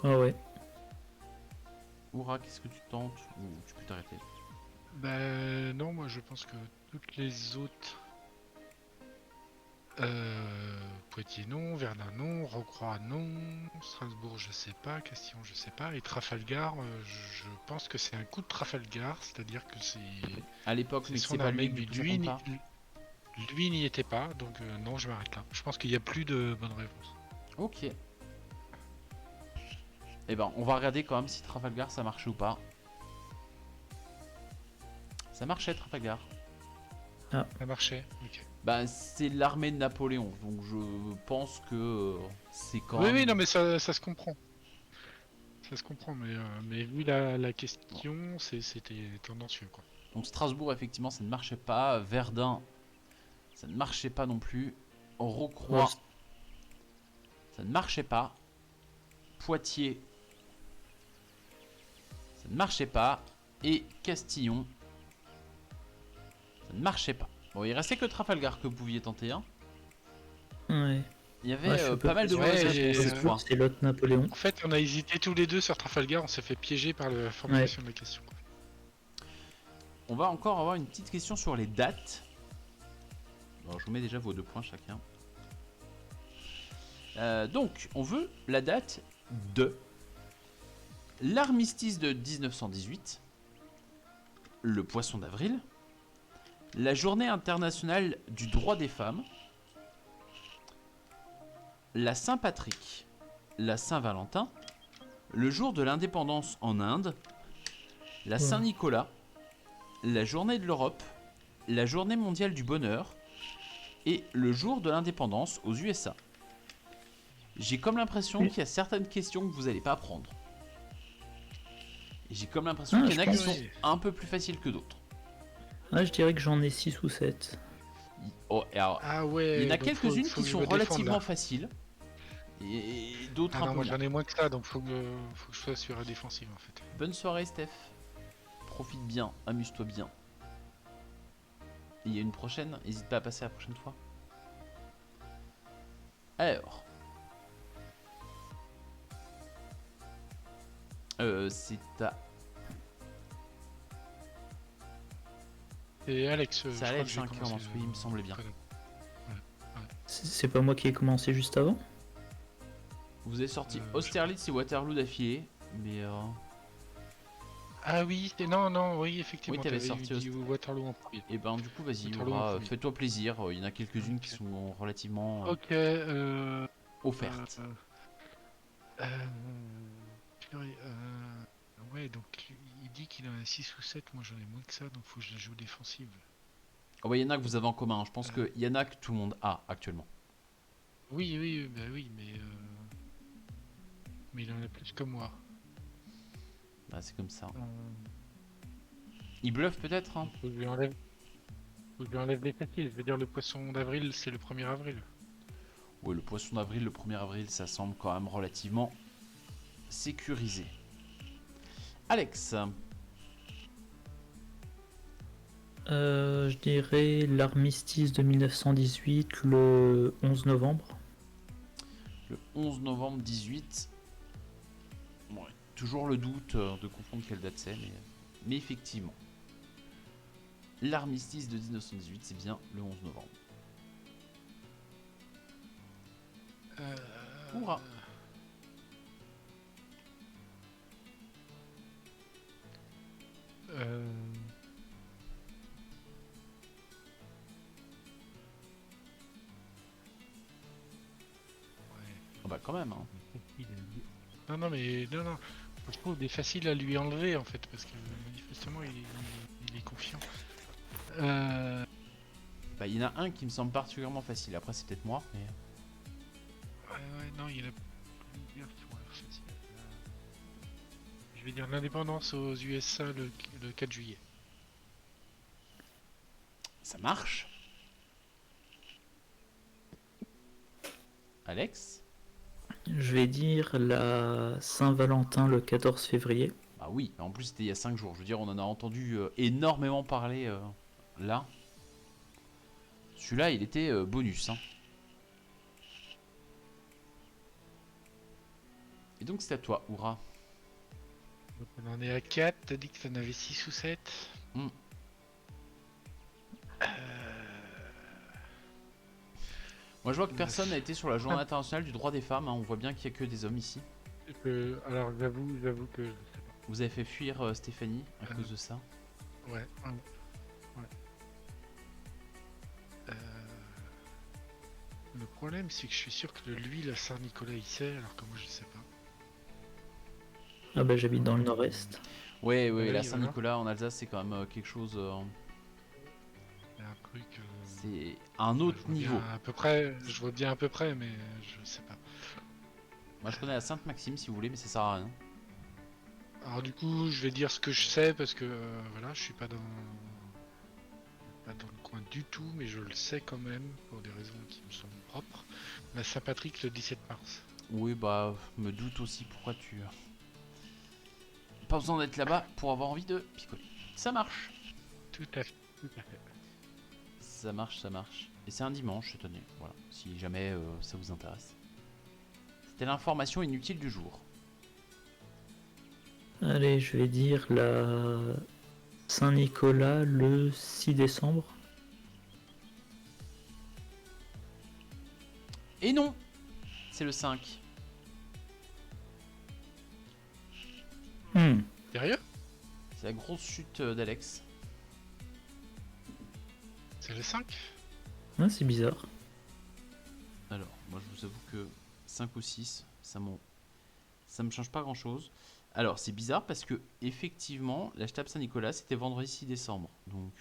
S3: Ah ouais.
S1: Oura, qu'est-ce que tu tentes? Ou tu peux t'arrêter.
S2: Ben non, moi je pense que toutes les autres. Poitiers non, Verdun non, Rocroi non, Strasbourg je sais pas, Castillon je sais pas, et Trafalgar, je pense que c'est un coup de Trafalgar, c'est-à-dire que c'est
S1: À l'époque, mais que
S2: son
S1: c'est pas
S2: armée,
S1: lui,
S2: mais
S1: du coup, ça compte pas.
S2: lui n'y était pas, donc non, je m'arrête là. Je pense qu'il n'y a plus de bonnes réponses.
S1: Ok. Eh ben, on va regarder quand même si Trafalgar ça marchait ou pas. Ça marchait Trafalgar.
S2: Ça marchait, ok.
S1: Bah, c'est l'armée de Napoléon, donc je pense que c'est quand
S2: Oui,
S1: même...
S2: oui, non, mais ça se comprend. Ça se comprend, mais vu la question, c'était tendancieux, quoi.
S1: Donc Strasbourg, effectivement, ça ne marchait pas. Verdun, ça ne marchait pas non plus. Rocroi,
S3: Ouais,
S1: ça ne marchait pas. Poitiers, ça ne marchait pas. Et Castillon, ça ne marchait pas. Bon, il restait que Trafalgar que vous pouviez tenter. Hein.
S3: Ouais.
S1: Il y avait
S3: Ouais, je suis
S1: pas mal de
S3: sûr.
S1: mauvaises
S2: Ouais,
S1: réponses
S2: j'ai-
S1: cette fois.
S3: C'est l'autre Napoléon.
S2: En fait, on a hésité tous les deux sur Trafalgar, on s'est fait piéger par la formulation de la question. Quoi.
S1: On va encore avoir une petite question sur les dates. Alors, je vous mets déjà vos 2 points chacun. Donc, on veut la date de l'armistice de 1918, le poisson d'avril, la journée internationale du droit des femmes, la Saint-Patrick, la Saint-Valentin, le jour de l'indépendance en Inde, la Saint-Nicolas, la journée de l'Europe, la journée mondiale du bonheur et le jour de l'indépendance aux USA. J'ai comme l'impression qu'il y a certaines questions que vous n'allez pas prendre. Et j'ai comme l'impression
S3: Ah,
S1: qu'il y en a
S3: je
S1: qui
S2: pense.
S1: sont un peu plus faciles que d'autres.
S3: Ah, je dirais que j'en ai 6 ou 7.
S1: Oh, et alors,
S2: Ah ouais.
S1: il y en a
S2: donc
S1: quelques-unes
S2: faut
S1: qui
S2: que je
S1: sont
S2: me défende,
S1: relativement
S2: là.
S1: faciles. Et d'autres
S2: Ah
S1: un
S2: non,
S1: peu
S2: moi
S1: moins.
S2: j'en ai moins que ça, donc faut que je sois sur la défensive en fait.
S1: Bonne soirée, Steph. Profite bien, amuse-toi bien. Et il y a une prochaine, n'hésite pas à passer la prochaine fois. Alors. C'est à.
S2: Et Alex, je
S1: C'est
S2: crois que
S1: Alex
S2: j'ai
S1: qui
S2: commencé.
S1: commence, oui, il me semblait bien.
S3: C'est pas moi qui ai commencé juste avant?
S1: Vous avez sorti
S2: je
S1: Austerlitz et Waterloo d'affilée, mais
S2: Ah oui, non, oui, effectivement,
S1: oui, t'avais
S2: t'avais
S1: sorti
S2: dit Waterloo en premier.
S1: et ben du coup, vas-y,
S2: Waterloo en
S1: Aura,
S2: premier.
S1: fais-toi plaisir. Il y en a quelques-unes qui
S2: Ok.
S1: sont relativement
S2: Ok,
S1: offertes.
S2: euh, purée, ouais, donc il dit qu'il en a 6 ou 7, moi j'en ai moins que ça, donc faut que je la joue défensive.
S1: Oh, bah, il y en a que vous avez en commun. Je pense
S2: Euh,
S1: qu'il y en a que tout le monde a actuellement.
S2: oui, bah oui, mais il en a plus que moi.
S1: Bah, c'est comme ça.
S2: Euh,
S1: Il bluffe peut-être, hein.
S2: donc faut que je lui enlève les faciles. Je veux dire, le poisson d'avril, c'est le 1er avril.
S1: Oui, le poisson d'avril, le 1er avril, ça semble quand même relativement sécurisé. Alex,
S3: Je dirais l'armistice de 1918, le 11 novembre.
S1: le 11 novembre 18. Ouais, toujours le doute de comprendre quelle date c'est, mais effectivement. L'armistice de 1918, c'est bien le 11 novembre.
S2: Euh,
S1: Hourra.
S2: euh, ouais.
S1: Oh bah quand même, hein.
S2: Non. Je trouve des faciles à lui enlever en fait, parce que manifestement il est confiant.
S1: Bah, il y en a un qui me semble particulièrement facile. Après, c'est peut-être moi, mais.
S2: Ouais, non, il y en a plusieurs qui ont l'air faciles. Je vais dire l'indépendance aux USA le 4 juillet.
S1: Ça marche. Alex?
S3: Je vais dire la Saint-Valentin le 14 février.
S1: Bah oui, en plus c'était il y a 5 jours. Je veux dire, on en a entendu énormément parler là. Celui-là, il était bonus, hein. Et donc c'est à toi, Oura.
S2: Donc on en est à 4, t'as dit que t'en avais 6 ou 7.
S1: Hmm. Moi, je vois que personne n'a été sur la journée internationale du droit des femmes, hein. On voit bien qu'il n'y a que des hommes ici.
S2: Alors j'avoue que je sais
S1: Vous avez fait fuir Stéphanie à cause de ça.
S2: pas. Ouais. Euh, Le problème c'est que je suis sûr que l'huile à Saint-Nicolas il sait, alors que moi je sais pas.
S3: Ah bah j'habite dans le nord-est.
S1: Ouais,
S2: Oui,
S1: la
S2: voilà.
S1: Saint-Nicolas en Alsace, c'est quand même quelque chose.
S2: Il y a un truc.
S1: C'est un autre
S2: je vois bien
S1: niveau.
S2: à peu près, je vois bien à peu près, mais je sais pas.
S1: Moi, je connais la Sainte-Maxime si vous voulez, mais ça sert à rien.
S2: Alors du coup, je vais dire ce que je sais parce que voilà, je suis pas dans le coin du tout, mais je le sais quand même pour des raisons qui me sont propres. La Saint-Patrick le 17 mars.
S1: Oui, bah, me doute aussi pourquoi tu. Pas besoin d'être là-bas pour avoir envie de picoler. Ça marche.
S2: Tout à fait, tout à fait.
S1: Ça marche, ça marche. Et c'est un dimanche cette année. Voilà, si jamais ça vous intéresse. C'était l'information inutile du jour.
S3: Allez, je vais dire la Saint-Nicolas le 6 décembre.
S1: Et non, c'est le 5.
S2: Sérieux?
S1: C'est la grosse chute d'Alex.
S2: C'est le 5?
S3: Ah, c'est bizarre.
S1: Alors, moi je vous avoue que 5 ou 6, ça me change pas grand chose. Alors, c'est bizarre parce que, effectivement, la Stab Saint-Nicolas c'était vendredi 6 décembre. Donc,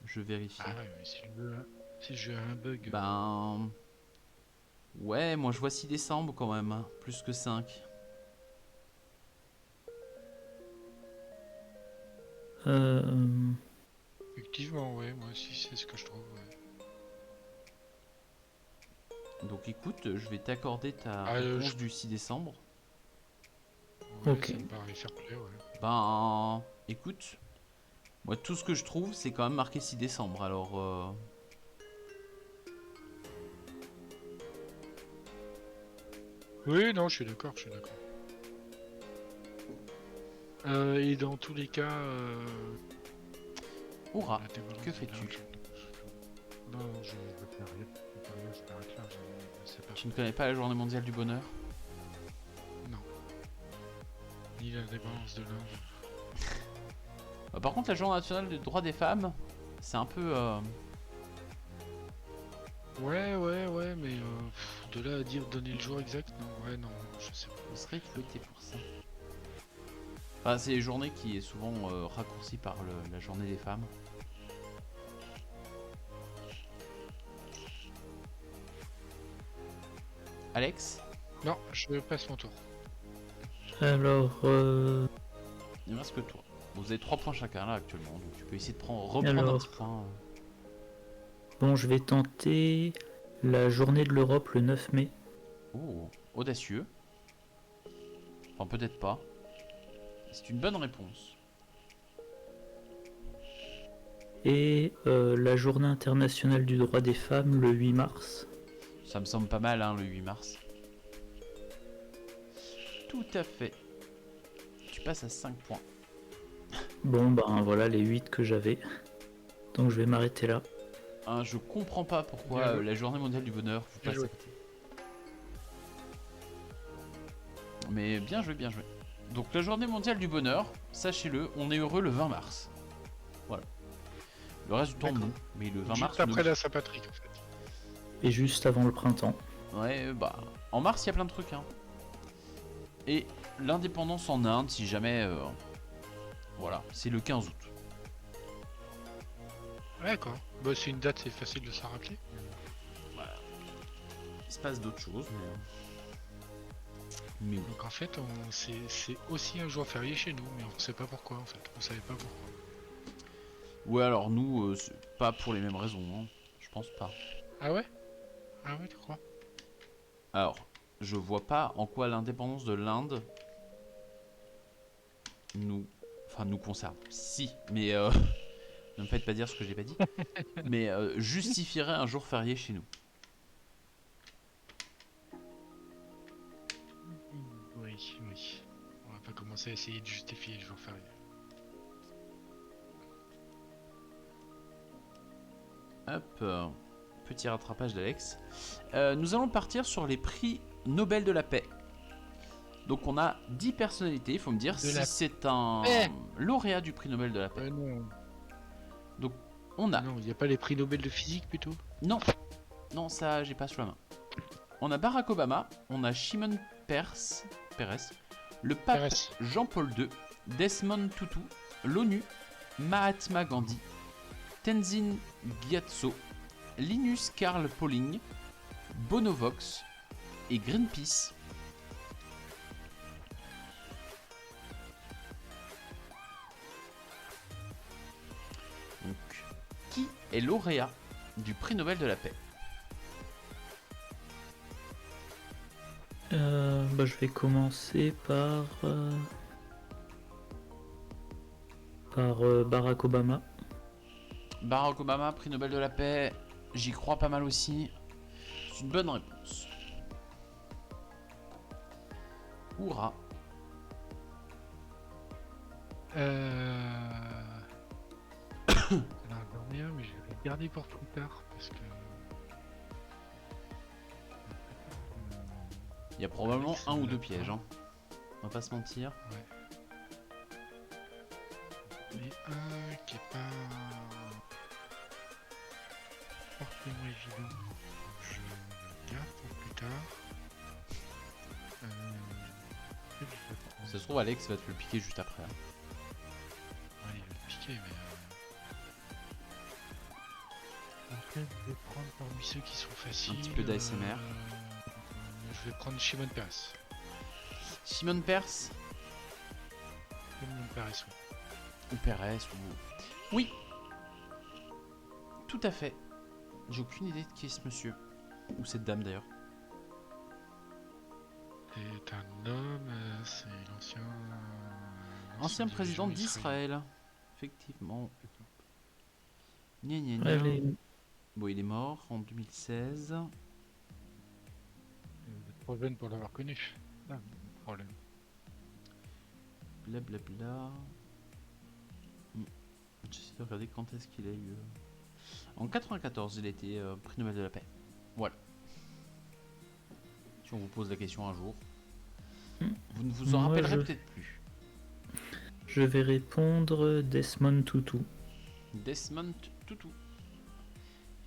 S1: je vérifie.
S2: Ah ouais, mais si je veux un bug.
S1: Ben. Ouais, moi je vois 6 décembre quand même, hein, plus que 5.
S3: Euh,
S2: effectivement, ouais, moi aussi, c'est ce que je trouve. Ouais.
S1: Donc écoute, je vais t'accorder ta
S2: Ah,
S1: réponse du 6 décembre.
S2: Ouais,
S3: Ok.
S2: ça me paraît fair play, ouais.
S1: Ben, écoute, moi tout ce que je trouve, c'est quand même marqué 6 décembre. Alors,
S2: Oui, non, je suis d'accord, je suis d'accord. Et dans tous les cas,
S1: hurrah,
S2: la dévalence
S1: que
S2: de
S1: fais-tu?
S2: l'âge, non, je fais rien. Je fais rien, je m'arrête là, je sais pas.
S1: Tu ne connais pas la journée mondiale du bonheur?
S2: Non. Ni la dévalence de l'Inde.
S1: Bah, par contre, la journée nationale des droits des femmes, c'est un peu...
S2: Ouais, mais de là à dire donner le jour exact, non, ouais, non, je sais pas.
S1: je serais fouetté pour ça. Enfin, c'est une journée qui est souvent raccourcie par la journée des femmes. Alex,
S2: Non, je passe mon tour.
S3: Alors,
S1: il ne reste que toi. Vous avez 3 points chacun là actuellement, donc tu peux essayer de reprendre un
S3: Alors.
S1: petit point.
S3: bon, je vais tenter la journée de l'Europe le 9 mai.
S1: Oh, audacieux. Enfin, peut-être pas. C'est une bonne réponse.
S3: Et la journée internationale du droit des femmes le 8 mars.
S1: Ça me semble pas mal, hein, le 8 mars. Tout à fait. Tu passes à 5 points.
S3: Bon, ben voilà les 8 que j'avais. Donc je vais m'arrêter là.
S1: Hein, je comprends pas pourquoi
S2: Bien joué.
S1: la journée mondiale du bonheur vous
S2: Bien
S1: passe à
S2: joué.
S1: côté. Mais bien joué, bien joué. Donc la journée mondiale du bonheur, sachez-le, on est heureux le 20 mars. Voilà. Le reste du temps,
S2: D'accord.
S1: non. Mais le 20
S2: Juste
S1: mars,
S2: après
S1: nous.
S2: la Saint-Patrick, en fait.
S3: Et juste avant le printemps.
S1: Ouais, bah. En mars, il y a plein de trucs, hein. Et l'indépendance en Inde, si jamais. Voilà, c'est le 15 août.
S2: D'accord. Bah, c'est une date, c'est facile de s'en rappeler.
S1: Il se passe d'autres choses, mais. Mais oui.
S2: Donc en fait, c'est aussi un jour férié chez nous, mais on sait pas pourquoi en fait. On savait pas pourquoi.
S1: Ouais, alors nous, c'est pas pour les mêmes raisons, hein. Je pense pas.
S2: Ah ouais? Ah ouais, tu crois?
S1: Alors, je vois pas en quoi l'indépendance de l'Inde nous concerne. Si, mais ne me faites pas dire ce que j'ai pas dit. Mais justifierait un jour férié chez nous.
S2: Oui, oui. On va pas commencer à essayer de justifier le jour férié.
S1: Hop, petit rattrapage d'Alex. Nous allons partir sur les prix Nobel de la paix. Donc on a 10 personnalités, il faut me dire
S2: De la
S1: si c'est un
S2: paix.
S1: lauréat du prix Nobel de la paix.
S2: Non.
S1: Donc on a...
S2: Non, il n'y a pas les prix Nobel de physique plutôt?
S1: Non, non, ça j'ai pas sous la main. On a Barack Obama, on a Shimon Peres, le pape
S2: Pérez.
S1: Jean-Paul II, Desmond Tutu, l'ONU, Mahatma Gandhi, Tenzin Gyatso, Linus Karl Pauling, Bonovox et Greenpeace. Donc, qui est lauréat du prix Nobel de la paix?
S3: Bah, je vais commencer par Barack Obama.
S1: Barack Obama, prix Nobel de la paix, j'y crois pas mal aussi. C'est une bonne réponse. Hurrah.
S2: Alors, j'en ai un, mais je vais le garder pour plus tard parce que.
S1: Il y a probablement un ou deux pièges, hein. On va pas se mentir.
S2: Ouais. Mais un qui est pas forcément évident. Je le garde pour plus tard. Je vais prendre-
S1: Ça se trouve, Alex va te le piquer juste après, hein.
S2: Ouais, il va le piquer, mais. Donc là, je vais prendre parmi ceux qui sont faciles.
S1: petit peu d'ASMR.
S2: Je vais prendre Shimon Peres.
S1: Shimon Peres
S2: Shimon Peres, oui.
S1: ou Perez ou... Oui. tout à fait. J'ai aucune idée de qui est ce monsieur. Ou cette dame d'ailleurs.
S2: C'est un homme, c'est l'ancien...
S1: Ancien président
S2: dirigeant israélien.
S1: d'Israël. Effectivement. Gna gna
S3: Ouais,
S1: gna.
S3: les-
S1: Bon, il est mort en 2016.
S2: Vous êtes trop jeune pour l'avoir connu. Ah, problème.
S1: Blablabla. J'essaie de regarder quand est-ce qu'il a eu. En 94, il a été prix Nobel de la paix. Voilà. Si on vous pose la question un jour, vous ne vous en
S3: Moi,
S1: rappellerez
S3: je-
S1: peut-être plus.
S3: Je vais répondre Desmond Tutu.
S1: Desmond Tutu,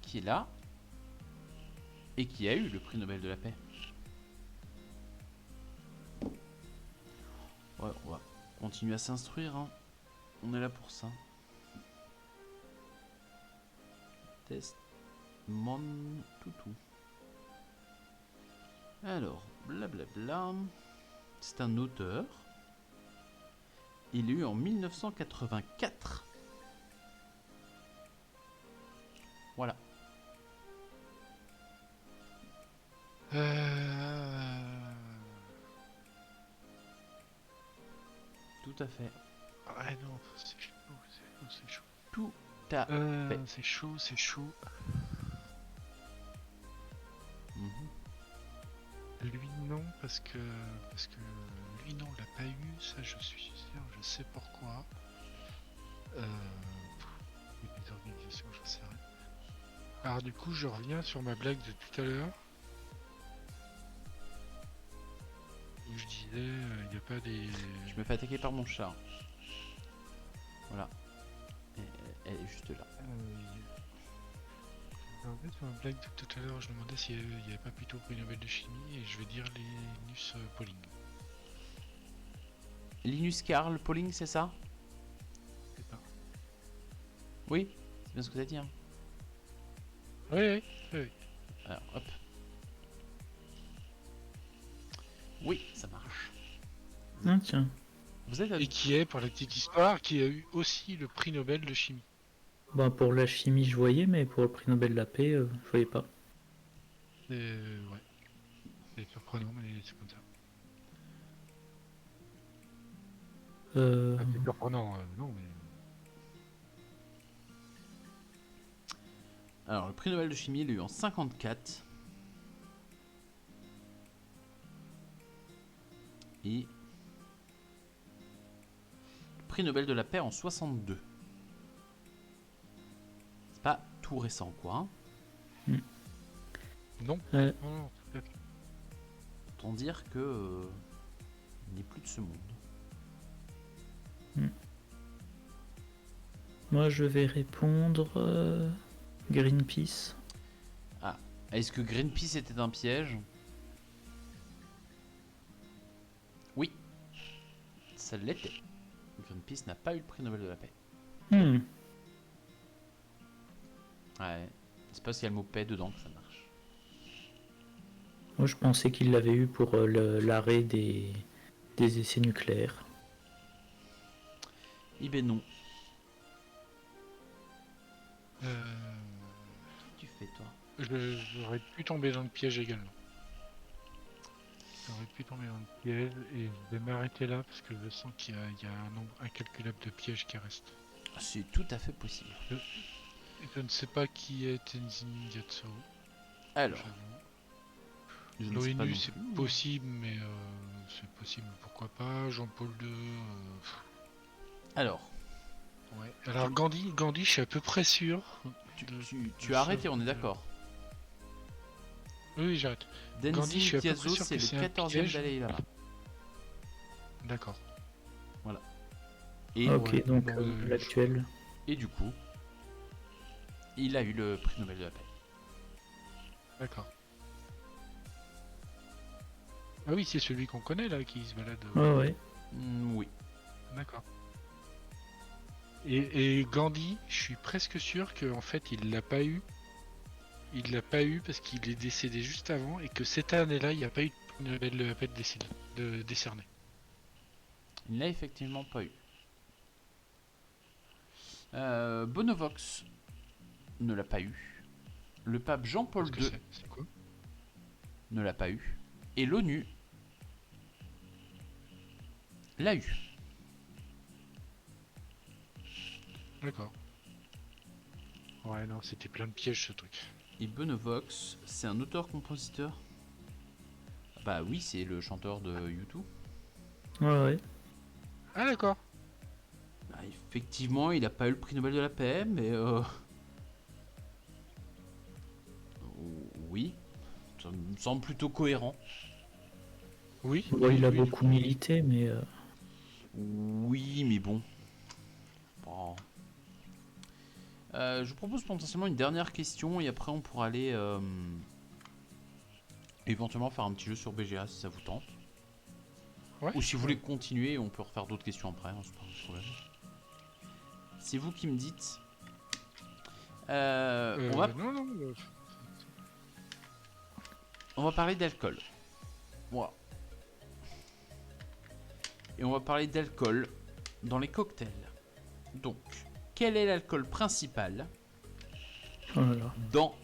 S1: qui est là et qui a eu le prix Nobel de la paix. Ouais, on va continuer à s'instruire, hein. On est là pour ça. Desmond Tutu. Alors, blablabla. C'est un auteur. Il est eu en 1984. Voilà. Tout à fait.
S2: Ouais, non, c'est chaud, c'est chaud.
S1: Tout à fait.
S2: C'est chaud, c'est chaud.
S1: Mhm.
S2: Lui non, parce que lui non, on l'a pas eu, ça je suis sûr, je sais pourquoi. Il y a des organisations, je sais rien. Alors du coup, je reviens sur ma blague de tout à l'heure. Où je disais, il n'y a pas des...
S1: Je me fais attaquer par mon chat. Voilà. Elle est juste là.
S2: En fait, sur ma blague de tout à l'heure, je me demandais s'il n'y avait pas plutôt prix Nobel de chimie, et je vais dire Linus Pauling.
S1: Linus Carl Pauling, c'est ça?
S2: C'est ça.
S1: Oui, c'est bien ce que t'as dit. Hein.
S2: Oui, oui.
S1: Alors, hop. Oui, ça marche.
S3: Ah, tiens.
S1: Vous êtes à...
S2: Et qui est, pour la petite histoire, qui a eu aussi le prix Nobel de chimie.
S3: Bah, pour la chimie, je voyais, mais pour le prix Nobel de la paix, je voyais pas.
S2: Ouais. C'est surprenant, mais c'est comme ça.
S3: Euh,
S2: C'est surprenant, non, mais...
S1: Alors, le prix Nobel de chimie, il l'a eu en 54. Et... le prix Nobel de la paix en 62. C'est pas tout récent, quoi. Hein.
S2: Non,
S3: Ouais.
S2: non, tout à fait.
S1: Autant dire que... il n'est plus de ce monde.
S3: Moi, je vais répondre Greenpeace.
S1: Ah, est-ce que Greenpeace était un piège? Oui, ça l'était. Greenpeace n'a pas eu le prix Nobel de la paix.
S3: Hmm.
S1: Ouais, c'est parce qu'il y a le mot paix dedans que ça marche.
S3: Moi, je pensais qu'il l'avait eu pour l'arrêt des essais nucléaires.
S1: Eh ben non.
S2: Euh,
S1: Qu'est-ce que tu fais, toi?
S2: J'aurais pu tomber dans le piège également. J'aurais pu tomber dans le piège et je vais m'arrêter là parce que je sens qu'il y a un nombre incalculable de pièges qui restent.
S1: C'est tout à fait possible.
S2: Je ne sais pas qui est Tenzin Gyatso.
S1: Alors, je ne sais pas
S2: L'ONU
S1: non
S2: c'est
S1: plus.
S2: possible, mais c'est possible, pourquoi pas. Jean-Paul II.
S1: Alors,
S2: Ouais. Alors Gandhi, je suis à peu près sûr.
S1: tu as arrêté, on est d'accord.
S2: Oui, j'arrête.
S1: Denzin
S2: Gandhi, je suis à peu
S1: Gyatso,
S2: près sûr
S1: c'est
S2: que
S1: le
S2: c'est un
S1: 14e
S2: piège.
S1: Dalai Lama.
S2: D'accord.
S1: Et,
S3: Ok,
S2: ouais,
S3: donc
S2: bon,
S3: l'actuel.
S1: et du coup, il a eu le prix Nobel de la paix.
S2: D'accord. Ah oui, c'est celui qu'on connaît là qui se balade.
S3: Ouais, ouais.
S1: Oui.
S2: D'accord. Et Gandhi, je suis presque sûr qu'en fait il l'a pas eu. Il l'a pas eu parce qu'il est décédé juste avant et que cette année-là, il n'y a pas eu de prix Nobel de la paix de décerné.
S1: Il n'a effectivement pas eu. Bonovox. ne l'a pas eu. Le pape Jean-Paul
S2: Qu'est-ce que
S1: II
S2: c'est quoi?
S1: ne l'a pas eu. Et l'ONU l'a eu.
S2: D'accord. Ouais, non, c'était plein de pièges ce truc.
S1: Et Benevox, c'est un auteur-compositeur. Bah oui, c'est le chanteur de U2.
S3: Ouais, ouais.
S2: Ah, d'accord.
S1: Bah, effectivement, il n'a pas eu le prix Nobel de la paix, mais oui, ça me semble plutôt cohérent.
S2: Oui.
S3: Bon,
S2: oui,
S3: il a
S2: oui,
S3: beaucoup milité, mais
S1: Oui, mais bon. Bon. Je vous propose potentiellement une dernière question et après on pourra aller éventuellement faire un petit jeu sur BGA si ça vous tente.
S2: Ouais.
S1: Ou si vous voulez continuer, on peut refaire d'autres questions après, hein, c'est pas un problème. C'est vous qui me dites.
S2: Non, non.
S1: On va parler d'alcool. Voilà. Et on va parler d'alcool dans les cocktails. Donc, quel est l'alcool principal
S3: voilà.
S1: dans...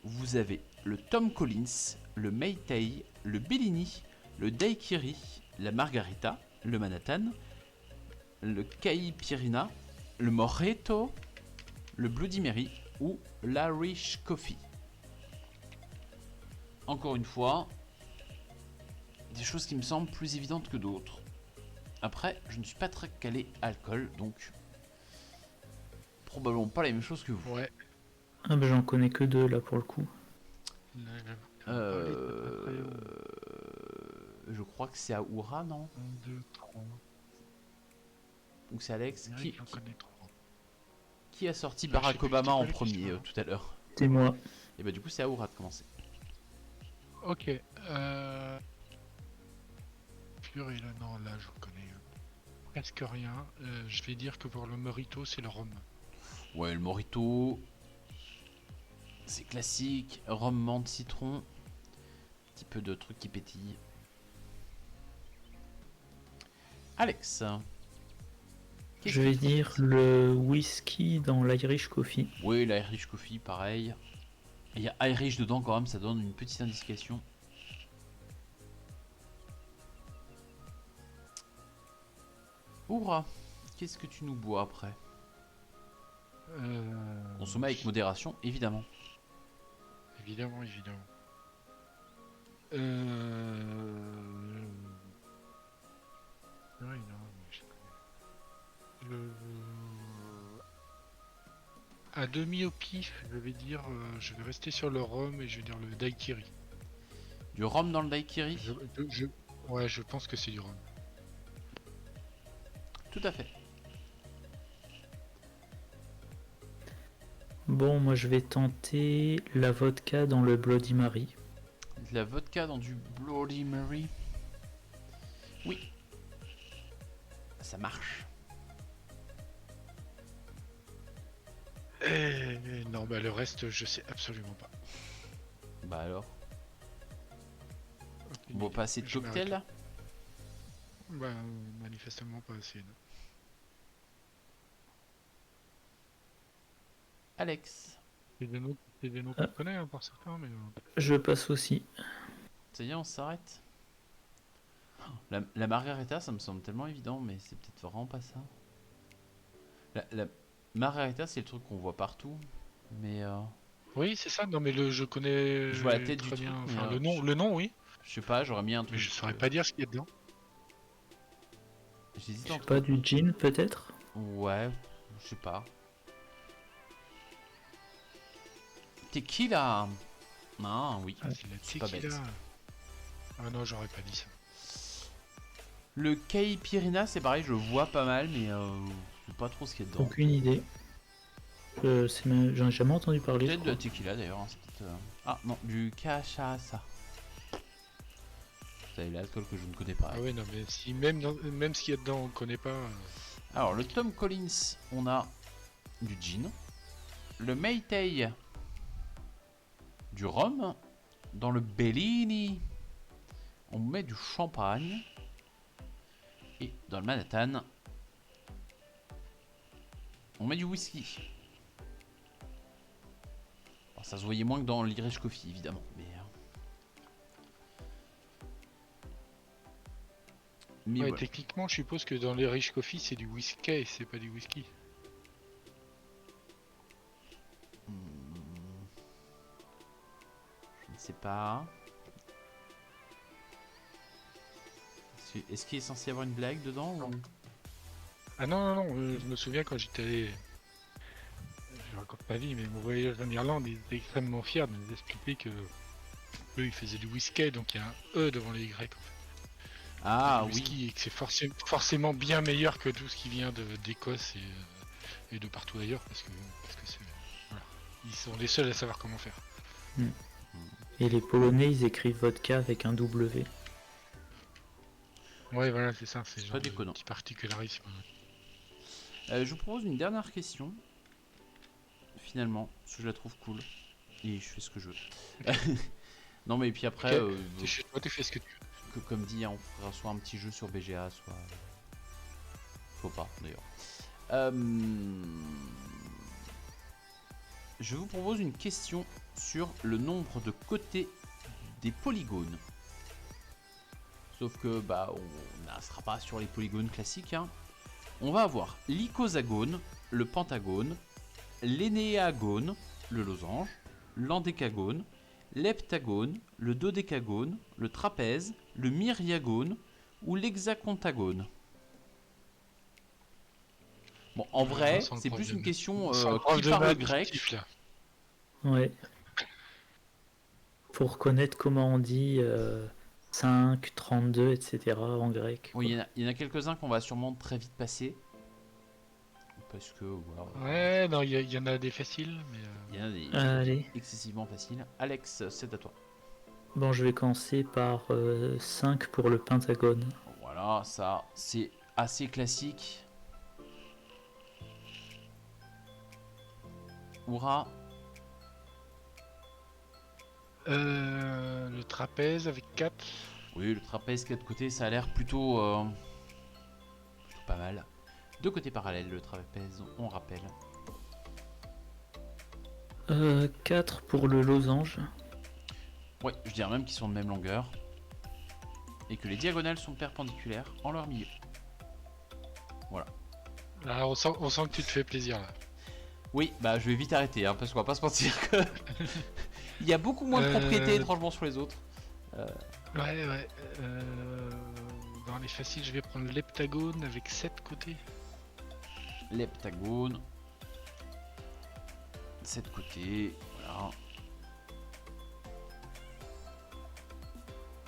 S1: Vous avez le Tom Collins, le Meitei, le Bellini, le Daiquiri, la Margarita, le Manhattan, le Caipirina, le Mojito, le Bloody Mary ou l'Irish Coffee. Encore une fois, des choses qui me semblent plus évidentes que d'autres. Après, je ne suis pas très calé alcool, donc probablement pas la même chose que vous.
S2: Ouais.
S3: Ah, bah, j'en connais que deux là pour le coup.
S2: Là, j'avoue que j'en ai parlé de pas très haut.
S1: Je crois que c'est Aoura, non?
S2: 1, 2, 3.
S1: Ou c'est Alex
S2: C'est vrai que j'en connais 3.
S1: qui a sorti
S2: Je sais
S1: Barack
S2: plus,
S1: Obama
S2: c'était
S1: en
S2: quoi la
S1: premier
S2: question,
S1: tout à l'heure?
S3: C'est moi.
S1: Et bah du coup c'est Aoura de commencer.
S2: Ok. Purée, là, non, là, je connais presque rien. Je vais dire que pour le Morito, c'est le rhum.
S1: Ouais, le Mojito, c'est classique. Rhum, menthe, citron. Petit peu de trucs qui pétillent. Alex.
S3: Je vais dire le whisky dans l'Irish Coffee.
S1: Oui, l'Irish Coffee, pareil. Il y a Irish dedans quand même, ça donne une petite indication. Oura, qu'est-ce que tu nous bois après? Consommer avec modération, évidemment.
S2: Évidemment, évidemment. Ouais, non, mais je connais. À demi au pif, je vais dire, je vais rester sur le rhum et je vais dire le daiquiri.
S1: Du rhum dans le daiquiri?
S2: Ouais, je pense que c'est du rhum.
S1: Tout à fait.
S3: Bon, moi je vais tenter la vodka dans le Bloody Mary.
S1: De la vodka dans du Bloody Mary. Oui. Ça marche.
S2: Non, bah le reste, je sais absolument pas.
S1: Bah alors.
S2: Aucune
S1: On boit
S2: idée.
S1: pas assez de
S2: Je
S1: cocktails
S2: m'arrête
S1: là?
S2: là. Bah, manifestement pas assez. Non.
S1: Alex.
S2: C'est des noms qu'on connaît hein, pour certains, mais.
S3: Je passe aussi.
S1: Ça y est, on s'arrête. La margarita, ça me semble tellement évident, mais c'est peut-être vraiment pas ça. La margarita, c'est le truc qu'on voit partout. Mais
S2: Oui, c'est ça. Non, mais je connais
S1: je vois la tête
S2: très
S1: du
S2: bien.
S1: truc, mais
S2: Enfin, le nom, oui.
S1: je sais pas, j'aurais mis un
S2: Mais
S1: truc.
S2: je saurais pas dire ce qu'il y a dedans.
S1: J'hésite
S3: Je sais
S1: entre.
S3: pas, du gin peut-être?
S1: Ouais, je sais pas. Tequila. Ah oui,
S2: Ah, c'est la
S1: c'est pas bête.
S2: tequila. Ah non, j'aurais pas dit ça.
S1: Le Caipirina, c'est pareil, je le vois pas mal, mais je sais pas trop ce qu'il y a dedans.
S3: Aucune idée. J'en ai jamais entendu parler. je
S1: Peut-être de la
S3: crois.
S1: tequila d'ailleurs. Hein, c'est peut-être, ah non, du cachaça. C'est l'alcool que je ne connais pas.
S2: Ah ouais, non, mais si même ce qu'il y a dedans, on connaît pas.
S1: Alors, le Tom Collins, on a du gin. Le Meitei, du rhum. Dans le Bellini, on met du champagne. Et dans le Manhattan, on met du whisky. Alors, ça se voyait moins que dans l'Irish Coffee, évidemment. Mais
S2: Ouais,
S1: voilà.
S2: techniquement, je suppose que dans les Rich Coffee, c'est du whisky et c'est pas du whisky.
S1: Je ne sais pas. Est-ce qu'il est censé y avoir une blague dedans ou...
S2: Ah non, je me souviens quand j'étais allé... Je raconte ma vie, mais mon voyage en Irlande, ils étaient extrêmement fiers de nous expliquer que eux, ils faisaient du whisky, donc il y a un E devant les Y. En fait.
S1: Ah
S2: Le
S1: oui.
S2: whisky, et que c'est forcément bien meilleur que tout ce qui vient d'Écosse et de partout ailleurs, parce que c'est... Voilà. Ils sont les seuls à savoir comment faire.
S3: Et les Polonais, ils écrivent vodka avec un W.
S2: Ouais, voilà, c'est ça, c'est
S1: C'est
S2: genre
S1: pas
S2: de
S1: déconnant.
S2: petit particularisme.
S1: Je vous propose une dernière question. Finalement, parce que je la trouve cool. Et je fais ce que je veux. Non mais puis après,
S2: Ok. T'es chez toi, tu fais ce que tu veux.
S1: comme dit, on fera soit un petit jeu sur BGA, soit... Faut pas d'ailleurs. Je vous propose une question sur le nombre de côtés des polygones. Sauf que bah on ne sera pas sur les polygones classiques. Hein. On va avoir l'icosagone, le pentagone, l'énéagone, le losange, l'endécagone, l'heptagone, le dodécagone, le trapèze, le myriagone ou l'hexacontagone. Bon, en vrai,
S2: Sans le
S1: c'est
S2: prof
S1: plus
S2: de
S1: une
S2: maths.
S1: question
S2: Sans le prof
S1: qui
S2: de
S1: parle
S2: maths
S1: grec.
S2: fictif, là.
S3: Ouais. Pour connaître comment on dit 5, 32, etc. en grec.
S1: Oui,
S3: quoi.
S1: il y en a quelques-uns qu'on va sûrement très vite passer. Parce que, voilà.
S2: Ouais, non, il y en a des faciles, mais...
S1: Il y en a des
S3: Allez.
S1: excessivement faciles. Alex, c'est à toi.
S3: Bon, je vais commencer par 5 pour le pentagone.
S1: Voilà, ça, c'est assez classique. Oura,
S2: Le trapèze avec 4.
S1: oui, le trapèze 4 côtés, ça a l'air plutôt pas mal. 2 côtés parallèles, le trapèze, on rappelle.
S3: 4 pour le losange.
S1: Ouais, je dirais même qu'ils sont de même longueur. Et que les diagonales sont perpendiculaires en leur milieu. Voilà.
S2: Là, on sent que tu te fais plaisir, là.
S1: Oui, bah je vais vite arrêter, hein, parce qu'on va pas se mentir que... Il y a beaucoup moins de propriétés étrangement sur les autres.
S2: Ouais. Dans les faciles, je vais prendre l'heptagone avec 7 côtés.
S1: L'heptagone. 7 côtés, voilà.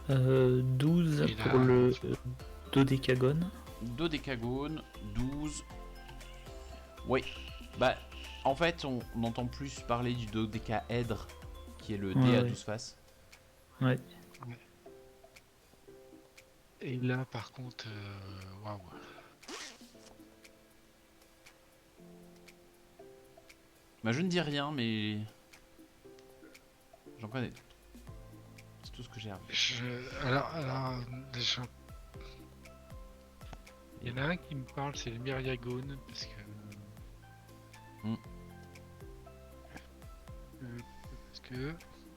S3: 12
S2: Et là,
S3: pour le dodécagone.
S1: Dodécagone, 12. Oui, bah en fait on entend plus parler du dodécaèdre qui est le dé à 12 faces.
S3: Ouais.
S2: Et là, par contre, waouh.
S1: Bah je ne dis rien mais j'en connais. C'est tout ce que j'ai à dire.
S2: Alors, déjà, il y en a un qui me parle, c'est le myriagone, parce que...
S1: Hmm.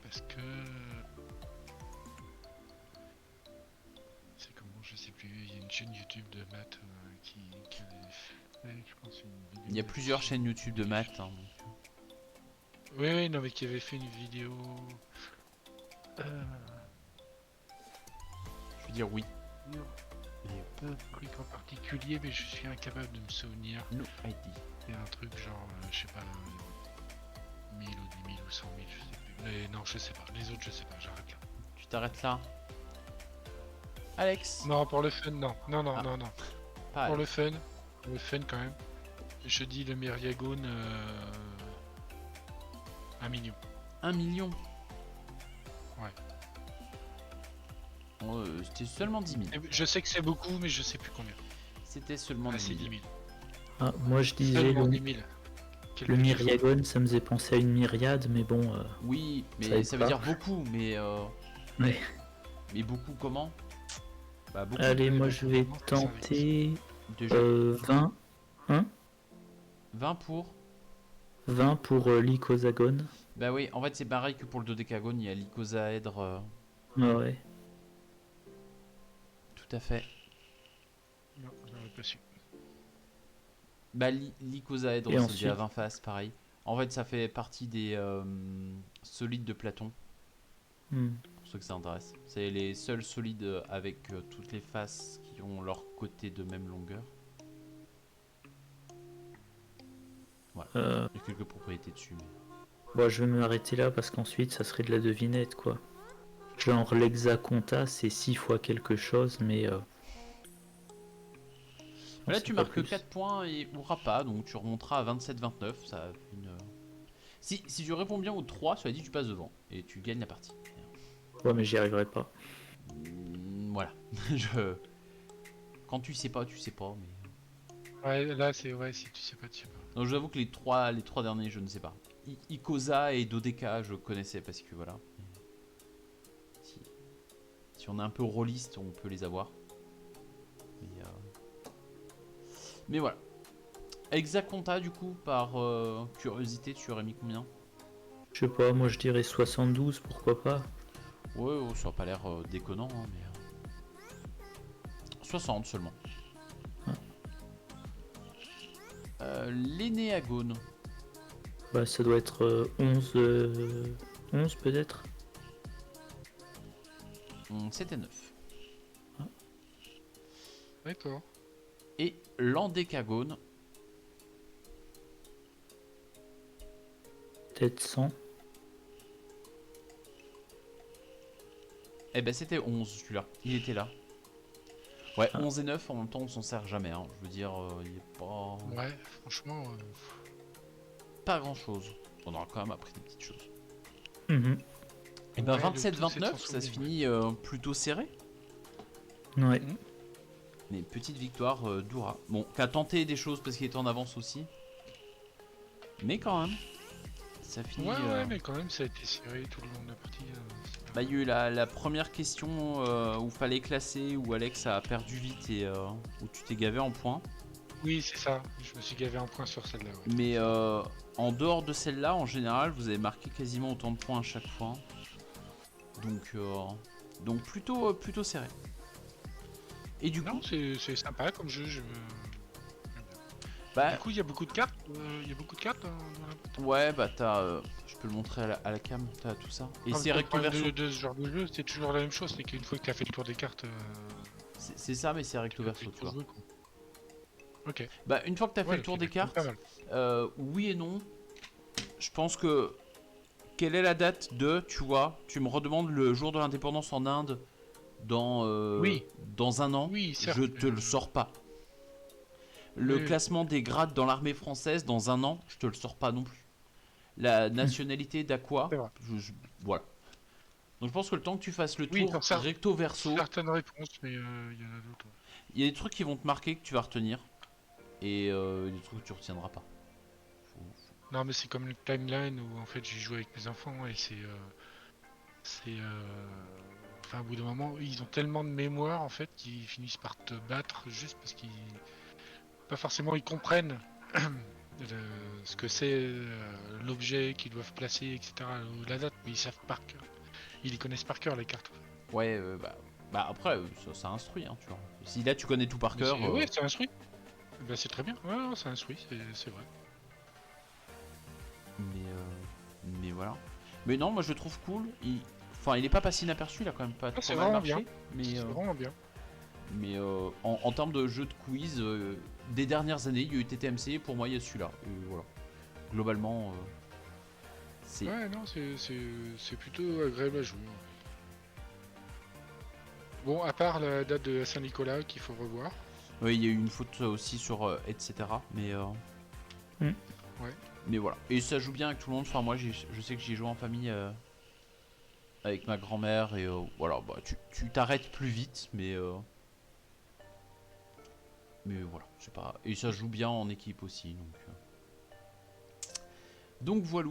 S2: Parce que... C'est comment, je sais plus, il y a une chaîne YouTube de maths qui avait fait, je pense, une vidéo...
S1: Il y a plusieurs chaînes YouTube de maths. Hein.
S2: Oui, non, mais qui avait fait une vidéo...
S1: Je veux dire oui.
S2: Un truc en particulier, mais je suis incapable de me souvenir.
S1: No ID.
S2: C'est un truc genre, je sais pas, 1000 ou 10 000 ou 100 000, je sais plus. Mais non, je sais pas. Les autres, je sais pas, j'arrête là.
S1: Tu t'arrêtes là. Alex.
S2: Non, pour le fun, non. Non.
S1: Pas
S2: Pour
S1: Alex.
S2: le fun quand même. Je dis le myriagone 1 million.
S1: 1 million.
S2: Ouais.
S1: C'était seulement 10 000.
S2: Je sais que c'est beaucoup, mais je sais plus combien.
S1: C'était seulement
S2: Ah,
S1: 10
S2: c'est
S1: 000.
S2: 10 000.
S3: Ah, moi je disais
S2: Seulement
S3: le,
S2: 10 000.
S3: le myriagone, ça me faisait penser à une myriade, mais bon.
S1: Oui,
S3: Ça
S1: mais
S3: aide
S1: ça veut
S3: pas.
S1: dire beaucoup, mais...
S3: Ouais.
S1: Mais beaucoup comment? Bah beaucoup
S3: Allez, moi
S2: donc,
S3: je vais
S2: comment ça va être
S3: tenter
S1: de jeux.
S3: 20.
S1: 20 pour...
S3: 20 pour l'icosagone.
S1: Bah oui, en fait c'est pareil que pour le dodécagone, il y a l'icosaèdre.
S3: Ah ouais.
S1: Tout à fait.
S2: Non, j'aurais pas su.
S1: Bah l'icosaèdre,
S3: Et
S1: c'est le
S3: ensuite,
S1: à 20 faces, pareil. En fait ça fait partie des solides de Platon,
S3: hmm,
S1: pour ceux que ça intéresse. C'est les seuls solides avec toutes les faces qui ont leur côté de même longueur. Voilà.
S3: euh,
S1: Il y a quelques propriétés dessus.
S3: bon, je vais m'arrêter là parce qu'ensuite, ça serait de la devinette, quoi. Genre, l'hexaconta, c'est 6 fois quelque chose, mais on
S1: Là
S3: sait
S1: tu
S3: pas
S1: marques
S3: plus.
S1: 4 points et ou pas, donc tu remonteras à 27-29. Ça fait une... si tu réponds bien aux 3, cela dit tu passes devant et tu gagnes la partie.
S3: Ouais, mais j'y arriverai pas.
S1: Voilà. Je... Quand tu sais pas, tu sais pas. Mais...
S2: Ouais, là, c'est ouais, si tu sais pas, tu sais pas.
S1: Donc j'avoue que les trois derniers, je ne sais pas. Icosa et Dodeka, je connaissais parce que voilà. Si, si on est un peu rôliste, on peut les avoir. Mais voilà. Hexaconta, du coup, par curiosité, tu aurais mis combien?
S3: Je sais pas, moi je dirais 72, pourquoi pas.
S1: Ouais, oh, ça n'a pas l'air déconnant, hein, mais. 60 seulement. L'énéagone.
S3: Bah, ça doit être 11, 11 peut-être.
S1: C'était 9.
S2: D'accord.
S1: Et l'endécagone.
S3: Peut-être 100.
S1: Eh ben c'était 11 celui-là. Il était là. Ouais,
S3: Ah.
S1: 11 et 9 en même temps on s'en sert jamais. Hein. Je veux dire, il n'y a
S2: Ouais, franchement.
S1: pas grand chose. On aura quand même appris des petites choses.
S3: Mhm.
S1: Et ben
S2: Ouais, le tout, c'est de
S1: 27-29,
S2: s'en
S1: ça se
S2: souvenir.
S1: finit plutôt serré.
S3: Ouais.
S1: Mais petite victoire d'Oura. Bon, qui a tenté des choses parce qu'il était en avance aussi. Mais quand même, ça finit.
S2: Ouais, mais quand même, ça a été serré tout le long de la partie.
S1: Bah, il y a eu la première question où fallait classer, où Alex a perdu vite et où tu t'es gavé en points.
S2: Oui, c'est ça. Je me suis gavé un point sur celle-là. Ouais.
S1: Mais en dehors de celle-là, en général, vous avez marqué quasiment autant de points à chaque fois. Donc plutôt serré. Et du coup,
S2: Non, c'est sympa comme jeu.
S1: bah
S2: Du coup, il y a beaucoup de cartes. Il y a beaucoup de cartes dans la boîte.
S1: ouais, bah t'as, je peux le montrer à la cam, t'as tout ça. Et c'est
S2: Le
S1: recto
S2: problème
S1: verso.
S2: de ce genre de jeu, c'est toujours la même chose. C'est qu'une fois que tu as fait le tour des cartes,
S1: C'est ça, mais c'est recto
S2: tu
S1: verso,
S2: peux
S1: tu vois.
S2: jouer, quoi. Ok.
S1: Bah une fois que t'as fait
S2: Ouais,
S1: le
S2: donc
S1: tour
S2: il
S1: des
S2: est quand même
S1: cartes,
S2: pas mal.
S1: oui et non. Je pense que quelle est la date de, tu vois, tu me redemandes le jour de l'indépendance en Inde
S2: Oui,
S1: dans un an,
S2: oui,
S1: je
S2: certes.
S1: te le sors pas. Le
S2: Oui, oui.
S1: classement des grades dans l'armée française dans un an, je te le sors pas non plus. La nationalité d'Aqua,
S2: C'est vrai.
S1: voilà. Donc je pense que le temps que tu fasses le
S2: Oui,
S1: tour recto verso,
S2: certaines réponses, mais il y en a d'autres.
S1: il y a des trucs qui vont te marquer que tu vas retenir et des trucs que tu retiendras pas.
S2: Non, mais c'est comme le timeline où en fait j'ai joué avec mes enfants et enfin, au bout d'un moment, ils ont tellement de mémoire en fait qu'ils finissent par te battre juste parce qu'ils. Pas forcément ils comprennent ce que c'est l'objet qu'ils doivent placer, etc. Ou la date, mais ils savent par cœur. Ils les connaissent par cœur les cartes.
S1: Ouais, bah après, ça instruit, hein, tu vois. Si là tu connais tout par
S2: Mais
S1: cœur,
S2: ouais, c'est instruit. Ben, c'est très bien. Ouais, non, c'est instruit, c'est vrai.
S1: mais voilà. Mais non, moi je le trouve cool. Enfin, il est pas passé inaperçu, il a quand même pas
S2: Ah, c'est
S1: trop mal
S2: vraiment
S1: marché.
S2: bien. C'est vraiment bien.
S1: Mais en termes de jeu de quiz, des dernières années, il y a eu TTMC, pour moi il y a celui-là. Et voilà. Globalement, c'est.
S2: Ouais, non, c'est plutôt agréable à jouer. Bon, à part la date de Saint-Nicolas qu'il faut revoir.
S1: Oui, il y a eu une faute aussi sur etc. Mais,
S2: Ouais.
S1: mais voilà. Et ça joue bien avec tout le monde. Enfin, moi je sais que j'y joue en famille avec ma grand-mère. Et voilà, bah, tu t'arrêtes plus vite. Mais voilà, c'est pas. Et ça joue bien en équipe aussi. Donc voilà.